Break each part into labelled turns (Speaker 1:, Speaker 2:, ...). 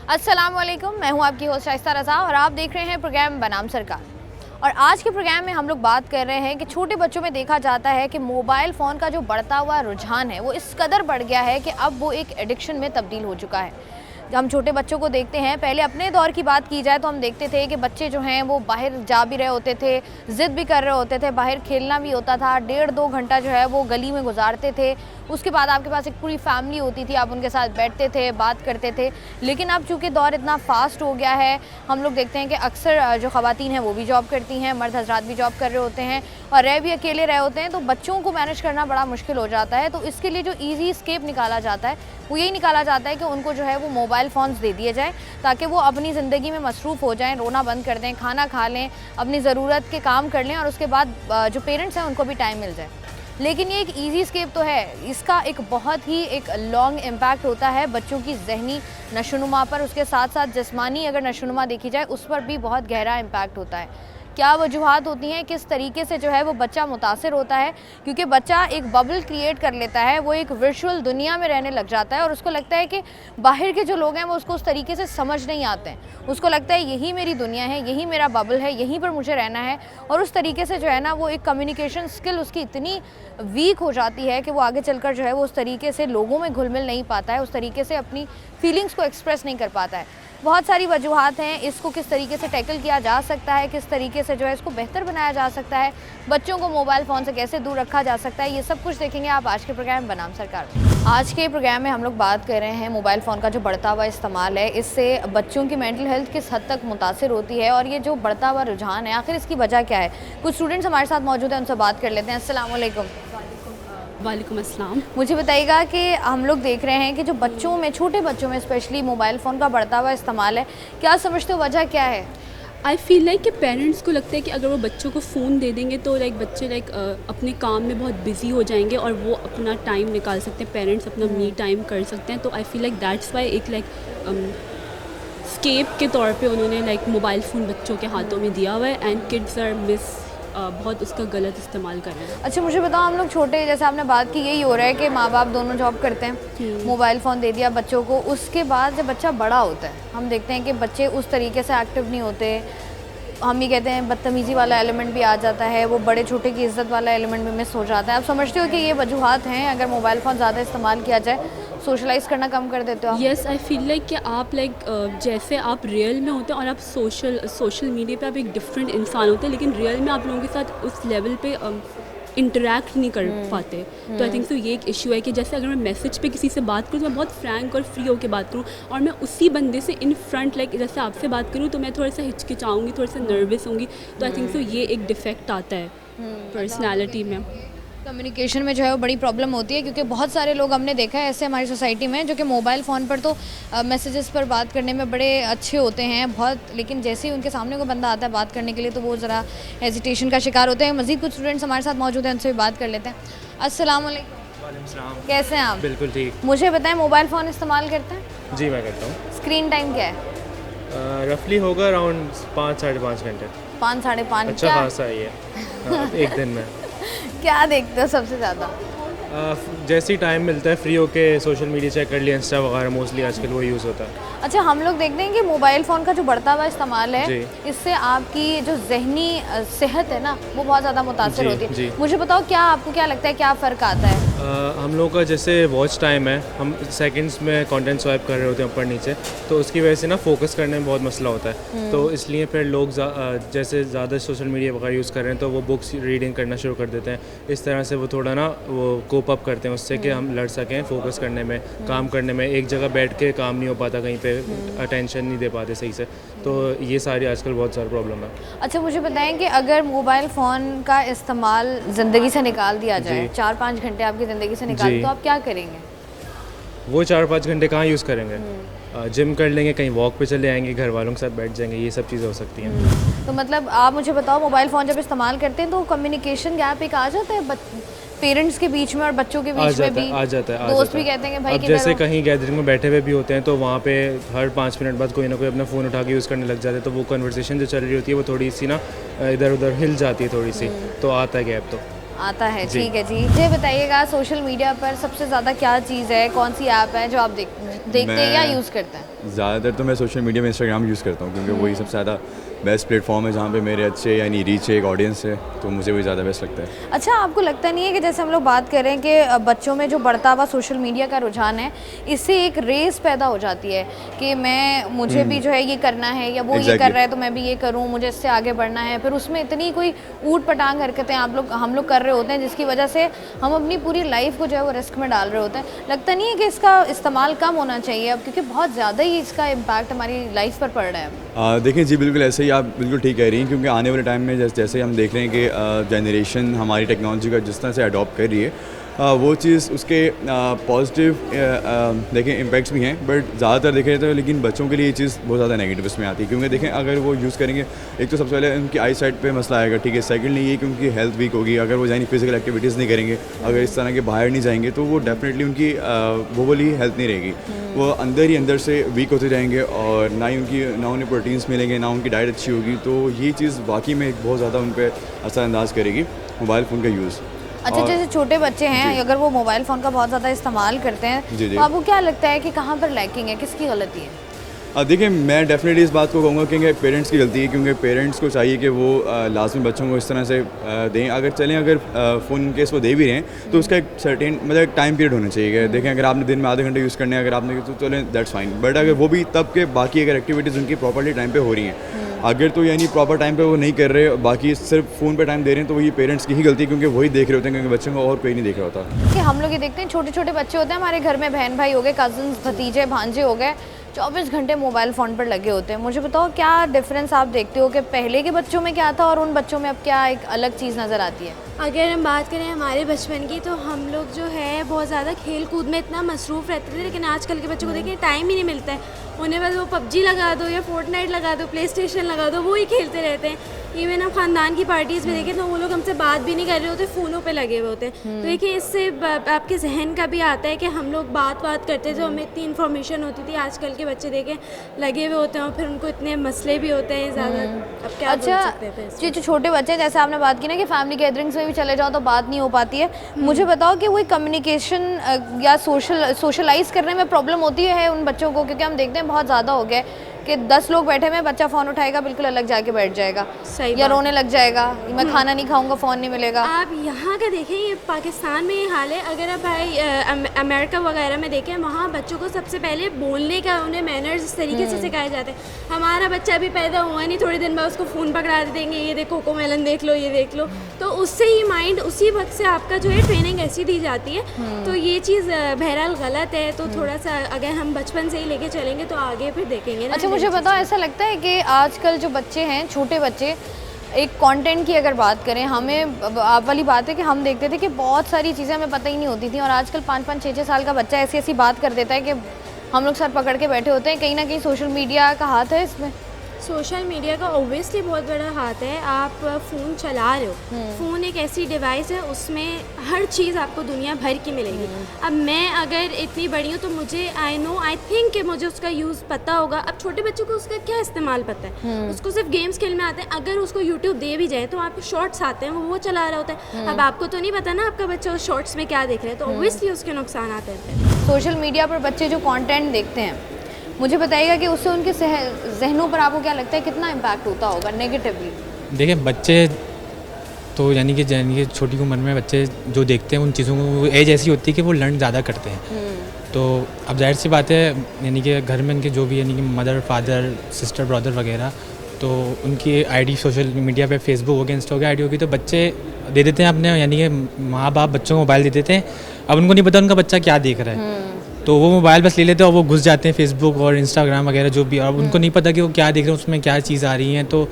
Speaker 1: अस्सलामुअलैकुम, मैं हूं आपकी होस्ट शाइस्ता रज़ा और आप देख रहे हैं प्रोग्राम बनाम सरकार। और आज के प्रोग्राम में हम लोग बात कर रहे हैं कि छोटे बच्चों में देखा जाता है कि मोबाइल फ़ोन का जो बढ़ता हुआ रुझान है वो इस कदर बढ़ गया है कि अब वो एक एडिक्शन में तब्दील हो चुका है। जब हम छोटे बच्चों को देखते हैं, पहले अपने दौर की बात की जाए तो हम देखते थे कि बच्चे जो हैं वो बाहर जा भी रहे होते थे, ज़िद भी कर रहे होते थे, बाहर खेलना भी होता था, 1.5-2 घंटा जो है वो गली में गुजारते थे। उसके बाद आपके पास एक पूरी फैमिली होती थी, आप उनके साथ बैठते थे, बात करते थे। लेकिन अब चूँकि दौर इतना फास्ट हो गया है, हम लोग देखते हैं कि अक्सर जो ख़वातीन हैं वो भी जॉब करती हैं, मर्द हज़रात भी जॉब कर रहे होते हैं और रह भी अकेले रहे होते हैं, तो बच्चों को मैनेज करना बड़ा मुश्किल हो जाता है। तो इसके लिए जो ईज़ी एस्केप निकाला जाता है वो यही निकाला जाता है कि उनको जो है वो मोबाइल फ़ोन्स दे दिए जाएँ ताकि वो अपनी ज़िंदगी में मसरूफ़ हो जाएँ, रोना बंद कर दें, खाना खा लें, अपनी ज़रूरत के काम कर लें और उसके बाद जो पेरेंट्स हैं उनको भी टाइम मिल जाए। लेकिन ये एक ईज़ी एस्केप तो है, इसका एक बहुत ही एक लॉन्ग इम्पैक्ट होता है बच्चों की ज़हनी नशोनुमा पर। उसके साथ साथ जिस्मानी अगर नशोनुमा देखी जाए उस पर भी बहुत गहरा इम्पैक्ट होता है। क्या वजूहात होती हैं, किस तरीके से जो है वो बच्चा मुतासिर होता है, क्योंकि बच्चा एक बबल क्रिएट कर लेता है, वो एक वर्चुअल दुनिया में रहने लग जाता है और उसको लगता है कि बाहर के जो लोग हैं वो उसको उस तरीके से समझ नहीं आते हैं। उसको लगता है यही मेरी दुनिया है, यही मेरा बबल है, यहीं पर मुझे रहना है और उस तरीके से जो है ना वो एक कम्युनिकेशन स्किल उसकी इतनी वीक हो जाती है कि वो आगे चलकर जो है वो उस तरीके से लोगों में घुल मिल नहीं पाता है, उस तरीके से अपनी फीलिंग्स को एक्सप्रेस नहीं कर पाता है। बहुत सारी वजूहात हैं, इसको किस तरीके से टैकल किया जा सकता है, किस तरीके से जो है इसको बेहतर बनाया जा सकता है, बच्चों को मोबाइल फ़ोन से कैसे दूर रखा जा सकता है, ये सब कुछ देखेंगे आप आज के प्रोग्राम बनाम सरकार में। आज के प्रोग्राम में हम लोग बात कर रहे हैं मोबाइल फ़ोन का जो बढ़ता हुआ इस्तेमाल है, इससे बच्चों की मेंटल हेल्थ किस हद तक मुतासिर होती है और ये जो बढ़ता हुआ रुझान है आखिर इसकी वजह क्या है। कुछ स्टूडेंट्स हमारे साथ मौजूद हैं, उनसे बात कर लेते हैं। अस्सलाम वालेकुम।
Speaker 2: वालेकुम अस्सलाम।
Speaker 1: मुझे बताइएगा कि हम लोग देख रहे हैं कि जो बच्चों में, छोटे बच्चों में स्पेशली मोबाइल फ़ोन का बढ़ता हुआ इस्तेमाल है, क्या समझते हो वजह क्या है?
Speaker 2: आई फील लाइक कि पेरेंट्स को लगता है कि अगर वो बच्चों को फ़ोन दे देंगे तो बच्चे अपने काम में बहुत बिजी हो जाएंगे और वो अपना टाइम निकाल सकते हैं, पेरेंट्स अपना मी टाइम कर सकते हैं। तो I feel like that's why एक स्केप के तौर पे उन्होंने मोबाइल फ़ोन बच्चों के हाथों में दिया हुआ है एंड किड्स आर बहुत उसका गलत इस्तेमाल कर रहे हैं।
Speaker 1: अच्छा, मुझे बताओ, हम लोग छोटे, जैसे आपने बात की, यही हो रहा है कि माँ बाप दोनों जॉब करते हैं, मोबाइल फ़ोन दे दिया बच्चों को, उसके बाद जब बच्चा बड़ा होता है हम देखते हैं कि बच्चे उस तरीके से एक्टिव नहीं होते। हम ही कहते हैं बदतमीज़ी वाला एलिमेंट भी आ जाता है, वो बड़े छोटे की इज़्ज़त वाला एलिमेंट भी मिस हो जाता है। आप समझते हो कि ये वजूहात हैं अगर मोबाइल फ़ोन ज़्यादा इस्तेमाल किया जाए? सोशलाइज़ करना कम कर देते हो आप?
Speaker 2: येस, आई फील लाइक कि आप जैसे आप रियल में होते हैं और आप सोशल मीडिया पे आप एक डिफरेंट इंसान होते हैं, लेकिन रियल में आप लोगों के साथ उस लेवल पे इंटरेक्ट नहीं कर पाते। तो आई थिंक ये एक इशू है कि जैसे अगर मैं मैसेज पे किसी से बात करूँ तो मैं बहुत फ्रैंक और फ्री होकर बात करूँ और मैं उसी बंदे से इन फ्रंट जैसे आपसे बात करूँ तो मैं थोड़ा सा हिचकिचाऊँगी, थोड़ा सा नर्वस होंगी। तो आई थिंक ये एक डिफेक्ट आता है पर्सनैलिटी में।
Speaker 1: कम्युनिकेशन में जो है वो बड़ी प्रॉब्लम होती है, क्योंकि बहुत सारे लोग हमने देखा है ऐसे हमारी सोसाइटी में जो कि मोबाइल फ़ोन पर तो मैसेजेस पर बात करने में बड़े अच्छे होते हैं बहुत, लेकिन जैसे ही उनके सामने कोई बंदा आता है बात करने के लिए तो वो ज़रा हेजिटेशन का शिकार होते हैं। मज़ीद कुछ स्टूडेंट्स हमारे साथ मौजूद हैं, उनसे भी बात कर लेते हैं। अस्सलाम वालेकुम।
Speaker 3: वालेकुम सलाम।
Speaker 1: कैसे हैं आप?
Speaker 3: बिल्कुल ठीक।
Speaker 1: मुझे बताएं, मोबाइल फ़ोन इस्तेमाल करते हैं?
Speaker 3: जी मैं करता हूँ।
Speaker 1: स्क्रीन टाइम क्या है?
Speaker 3: रफली होगा अराउंड 5-5.5 घंटे।
Speaker 1: 5-5.5?
Speaker 3: अच्छा खासा ही है एक दिन में।
Speaker 1: क्या देखते हो सबसे ज़्यादा?
Speaker 3: जैसे ही टाइम मिलता है फ्री होके सोशल मीडिया चेक कर लिया, इंस्टा वगैरह मोस्टली आजकल वो यूज़ होता है।
Speaker 1: अच्छा, हम लोग देखते हैं कि मोबाइल फ़ोन का जो बढ़ता हुआ इस्तेमाल है इससे आपकी जो ज़हनी सेहत है ना वो बहुत ज़्यादा मुतासर होती है। मुझे बताओ, क्या आपको क्या लगता है, क्या फ़र्क आता है?
Speaker 3: हम लोगों का जैसे वॉच टाइम है, हम सेकंड्स में कंटेंट स्वाइप कर रहे होते हैं ऊपर नीचे, तो उसकी वजह से ना फोकस करने में बहुत मसला होता है। तो इसलिए फिर लोग जैसे ज़्यादा सोशल मीडिया वगैरह यूज़ कर रहे हैं तो वो बुक्स रीडिंग करना शुरू कर देते हैं। इस तरह से वो थोड़ा ना वो कोप अप करते हैं उससे कि हम लड़ सकें फोकस करने में, काम करने में। एक जगह बैठ के काम नहीं हो पाता, कहीं पे अटेंशन नहीं दे पाते सही से। तो ये सारी आजकल बहुत सारी प्रॉब्लम है।
Speaker 1: अच्छा, मुझे बताएं कि अगर मोबाइल फ़ोन का इस्तेमाल ज़िंदगी से निकाल दिया जाए, 4-5 घंटे आपकी ज़िंदगी से निकाल, तो आप क्या करेंगे?
Speaker 3: वो 4-5 घंटे कहाँ यूज़ करेंगे? जिम कर लेंगे, कहीं वॉक पे चले आएंगे, घर वालों के साथ बैठ जाएंगे, ये सब चीज़ें हो सकती हैं।
Speaker 1: तो मतलब आप मुझे बताओ, मोबाइल फ़ोन जब इस्तेमाल करते हैं तो कम्युनिकेशन गैप एक आ जाता है पेरेंट्स के बीच में और बच्चों के बीच में भी?
Speaker 3: आ जाता है।
Speaker 1: दोस्त भी कहते हैं कि भाई
Speaker 3: अब जैसे कहीं गैदरिंग में बैठे हुए भी होते हैं तो वहाँ पे हर 5 मिनट बाद कोई ना कोई अपना फ़ोन उठा के यूज़ करने लग जाते हैं, तो वो कन्वर्सेशन जो चल रही होती है वो थोड़ी सी ना इधर उधर हिल जाती है थोड़ी सी, तो आता है गैप। तो
Speaker 1: आता है,
Speaker 3: जी।
Speaker 1: ठीक है जी। मुझे बताइएगा सोशल मीडिया पर सबसे ज़्यादा क्या चीज़ है, कौन सी ऐप है जो आप देखते हैं या यूज़ करते हैं?
Speaker 4: ज़्यादातर तो मैं सोशल मीडिया में इंस्टाग्राम यूज़ करता हूँ, क्योंकि वही सबसे ज़्यादा बेस्ट प्लेटफॉर्म है जहाँ पे मेरे अच्छे यानी रीच है, एक ऑडियंस है, तो मुझे वही ज़्यादा बेस्ट लगता है।
Speaker 1: अच्छा, आपको लगता नहीं है कि जैसे हम लोग बात कर रहे हैं कि बच्चों में जो बढ़ता हुआ सोशल मीडिया का रुझान है, इससे एक रेस पैदा हो जाती है कि मुझे भी जो है ये करना है, या वो ये कर रहा है तो मैं भी ये करूँ, मुझे इससे आगे बढ़ना है। फिर उसमें इतनी कोई ऊट पटांग हरकतें हम लोग कर रहे होते हैं, जिसकी वजह से हम अपनी पूरी लाइफ को जो है वो रिस्क में डाल रहे होते हैं। लगता नहीं है कि इसका इस्तेमाल कम होना चाहिए अब, क्योंकि बहुत ज़्यादा ही इसका इम्पैक्ट हमारी लाइफ पर पड़ रहा है?
Speaker 4: देखिए जी, बिल्कुल ऐसे ही आप बिल्कुल ठीक कह रही हैं, क्योंकि आने वाले टाइम में जैसे हम देख रहे हैं कि जनरेशन हमारी टेक्नोलॉजी का जिस तरह से अडॉप्ट कर रही है, वो चीज़ उसके पॉजिटिव देखें इम्पैक्ट्स भी हैं, बट ज़्यादातर देखें तो लेकिन बच्चों के लिए ये चीज़ बहुत ज़्यादा नेगेटिव इसमें आती है। क्योंकि देखें अगर वो यूज़ करेंगे, एक तो सबसे पहले उनकी आई साइट पे मसला आएगा, ठीक है। सेकंडली ये कि उनकी हेल्थ वीक होगी, अगर वो यानी फिजिकल एक्टिविटीज़ नहीं करेंगे, अगर इस तरह के बाहर नहीं जाएंगे, तो वो डेफिनेटली उनकी वो वाली हेल्थ नहीं रहेगी, वो अंदर ही अंदर से वीक होते जाएंगे, और ना उन्हें प्रोटीन्स मिलेंगे, ना उनकी डाइट अच्छी होगी। तो ये चीज़ वाकई में बहुत ज़्यादा उन पर असरअंदाज करेगी मोबाइल फ़ोन का यूज़।
Speaker 1: अच्छा, जैसे छोटे बच्चे हैं, अगर वो मोबाइल फ़ोन का बहुत ज़्यादा इस्तेमाल करते हैं,
Speaker 4: जी।
Speaker 1: तो आपको क्या लगता है कि कहाँ पर लैकिंग है, किसकी गलती है?
Speaker 4: देखिए, मैं डेफिनेटली इस बात को कहूँगा कि पेरेंट्स की गलती है, क्योंकि पेरेंट्स को चाहिए कि वो लाजमी बच्चों को इस तरह से दें। अगर फ़ोन केस वो दे भी रहे हैं, तो उसका एक सर्टेन मतलब टाइम पीरियड होना चाहिए। देखें, अगर आपने दिन में आधे घंटे यूज़ करने, अगर आपने तो चलें दैट्स फाइन, बट अगर वो भी तब के बाकी अगर एक्टिविटीज़ उनकी प्रॉपर्ली टाइम पे हो रही हैं, अगर तो यानी प्रॉपर टाइम पे वो नहीं कर रहे, बाकी सिर्फ फ़ोन पे टाइम दे रहे हैं, तो वही पेरेंट्स की ही गलती है, क्योंकि वही देख रहे होते हैं, क्योंकि बच्चों को और कोई नहीं देख रहा होता।
Speaker 1: कि हम लोग ये देखते हैं छोटे छोटे बच्चे होते हैं हमारे घर में, बहन भाई हो गए, कजन्स, भतीजे भांजे हो गए, 24 घंटे मोबाइल फ़ोन पर लगे होते हैं। मुझे बताओ क्या डिफरेंस आप देखते हो कि पहले के बच्चों में क्या था और उन बच्चों में अब क्या एक अलग चीज़ नज़र आती है?
Speaker 5: अगर हम बात करें हमारे बचपन की, तो हम लोग जो है बहुत ज़्यादा खेल कूद में इतना मसरूफ़ रहते थे, लेकिन आजकल के बच्चों को देखिए टाइम ही नहीं मिलता है। उन्हें बस वो पबजी लगा दो या फोर्टनाइट लगा दो, प्ले स्टेशन लगा दो, वो ही खेलते रहते हैं। इवन हम ख़ानदान की पार्टीज़ में देखें तो वो लोग हमसे बात भी नहीं कर रहे होते, फ़ोनों पे लगे हुए होते हैं। तो देखिए, इससे आपके जहन का भी आता है कि हम लोग बात करते थे, हमें इतनी इन्फॉर्मेशन होती थी। आजकल के बच्चे देखें लगे हुए होते हैं, और फिर उनको इतने मसले भी होते हैं ज़्यादा। अब क्या बोल सकते हैं
Speaker 1: जी, जो छोटे बच्चे हैं, जैसे आपने बात की ना कि फैमिली गैदरिंग्स में भी चले जाओ तो बात नहीं हो पाती है, मुझे बताओ कि वही कम्युनिकेशन या सोशलाइज करने में प्रॉब्लम होती है उन बच्चों को? क्योंकि हम देखते हैं बहुत ज़्यादा हो गया है कि 10 लोग बैठे हुए हैं, बच्चा फ़ोन उठाएगा, बिल्कुल अलग जाके बैठ जाएगा, या रोने लग जाएगा, मैं खाना नहीं खाऊंगा, फ़ोन नहीं मिलेगा।
Speaker 5: आप यहाँ का देखें, ये पाकिस्तान में ये हाल है। अगर आप भाई अमेरिका वगैरह में देखें, वहाँ बच्चों को सबसे पहले बोलने का, उन्हें मैनर्स इस तरीके से सिखाए जाते हैं। हमारा बच्चा अभी पैदा हुआ नहीं, थोड़े दिन बाद उसको फ़ोन पकड़ा देंगे, ये देखो कोकोमेलन देख लो, ये देख लो, तो उससे ही माइंड उसी वक्त से आपका जो है ट्रेनिंग ऐसी दी जाती है। तो ये चीज़ बहरहाल गलत है। तो थोड़ा सा अगर हम बचपन से ही लेके चलेंगे तो आगे फिर देखेंगे ना।
Speaker 1: अच्छा, मुझे बताओ, ऐसा लगता है कि आजकल जो बच्चे हैं, छोटे बच्चे, एक कंटेंट की अगर बात करें, हमें आप वाली बात है कि हम देखते थे कि बहुत सारी चीज़ें हमें पता ही नहीं होती थी, और आजकल 5-5, 6-6 साल का बच्चा ऐसी ऐसी बात कर देता है कि हम लोग सर पकड़ के बैठे होते हैं। कहीं ना कहीं सोशल मीडिया का हाथ है इसमें।
Speaker 5: सोशल मीडिया का ऑब्वियसली बहुत बड़ा हाथ है। आप फ़ोन चला रहे हो, फ़ोन एक ऐसी डिवाइस है, उसमें हर चीज़ आपको दुनिया भर की मिलेगी। अब मैं अगर इतनी बड़ी हूँ तो मुझे आई थिंक कि मुझे उसका यूज़ पता होगा। अब छोटे बच्चों को उसका क्या इस्तेमाल पता है? उसको सिर्फ गेम्स खेलने में आते हैं। अगर उसको यूट्यूब दे भी जाए तो आपको शॉर्ट्स आते हैं, वो चला रहा होता है। अब आपको तो नहीं पता ना आपका बच्चा उस शॉर्ट्स में क्या देख रहा है, तो ऑब्वियसली उसके नुकसान आते हैं।
Speaker 1: सोशल मीडिया पर बच्चे जो कंटेंट देखते हैं, मुझे बताइएगा कि उससे उनके जहनों पर आपको क्या लगता है कितना इम्पैक्ट होता होगा नेगेटिवली?
Speaker 6: देखिए, बच्चे तो यानी कि छोटी उम्र में बच्चे जो देखते हैं उन चीज़ों को, एज ऐसी होती है कि वो लर्न ज़्यादा करते हैं। तो अब जाहिर सी बात है, यानी कि घर में उनके जो भी यानी कि मदर, फादर, सिस्टर, ब्रदर वगैरह, तो उनकी आईडी सोशल मीडिया पे फेसबुक हो गया, इंस्टा हो गया, आईडी होगी, तो बच्चे दे देते हैं अपने, यानी कि माँ बाप बच्चों को मोबाइल दे देते हैं। अब उनको नहीं पता उनका बच्चा क्या देख रहा है, तो वो मोबाइल बस ले लेते हैं और वो घुस जाते हैं फेसबुक और इंस्टाग्राम वगैरह जो भी, और उनको नहीं पता कि वो क्या देख रहे हैं, उसमें क्या चीज़ आ रही हैं। तो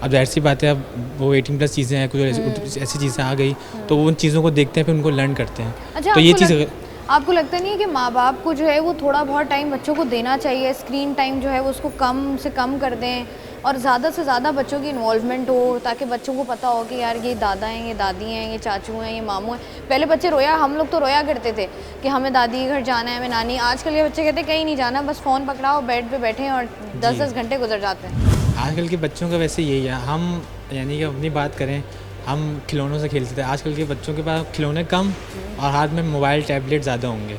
Speaker 6: अब जाहिर सी बात है, अब वो 18+ चीज़ें हैं, कुछ ऐसी चीज़ें आ गई, तो वो उन चीज़ों को देखते हैं, फिर उनको लर्न करते हैं।
Speaker 1: अच्छा,
Speaker 6: तो ये चीज़
Speaker 1: आपको लगता नहीं है कि माँ बाप को जो है वो थोड़ा बहुत टाइम बच्चों को देना चाहिए, स्क्रीन टाइम जो है वो उसको कम से कम कर दें, और ज़्यादा से ज़्यादा बच्चों की इन्वॉल्वमेंट हो, ताकि बच्चों को पता हो कि यार ये दादा हैं, ये दादी हैं, ये चाचू हैं, ये मामू हैं। पहले बच्चे हम लोग तो रोया करते थे कि हमें दादी के घर जाना है, हमें नानी। आजकल के बच्चे कहते हैं कहीं नहीं जाना, बस फ़ोन पकड़ाओ, बेड पे बैठे हैं और 10-10 घंटे गुजर जाते हैं।
Speaker 6: आजकल के बच्चों का वैसे यही है। हम यानी कि अपनी बात करें हम खिलौनों से खेलते थे। आजकल के बच्चों के पास खिलौने कम और हाथ में मोबाइल टैबलेट ज़्यादा होंगे।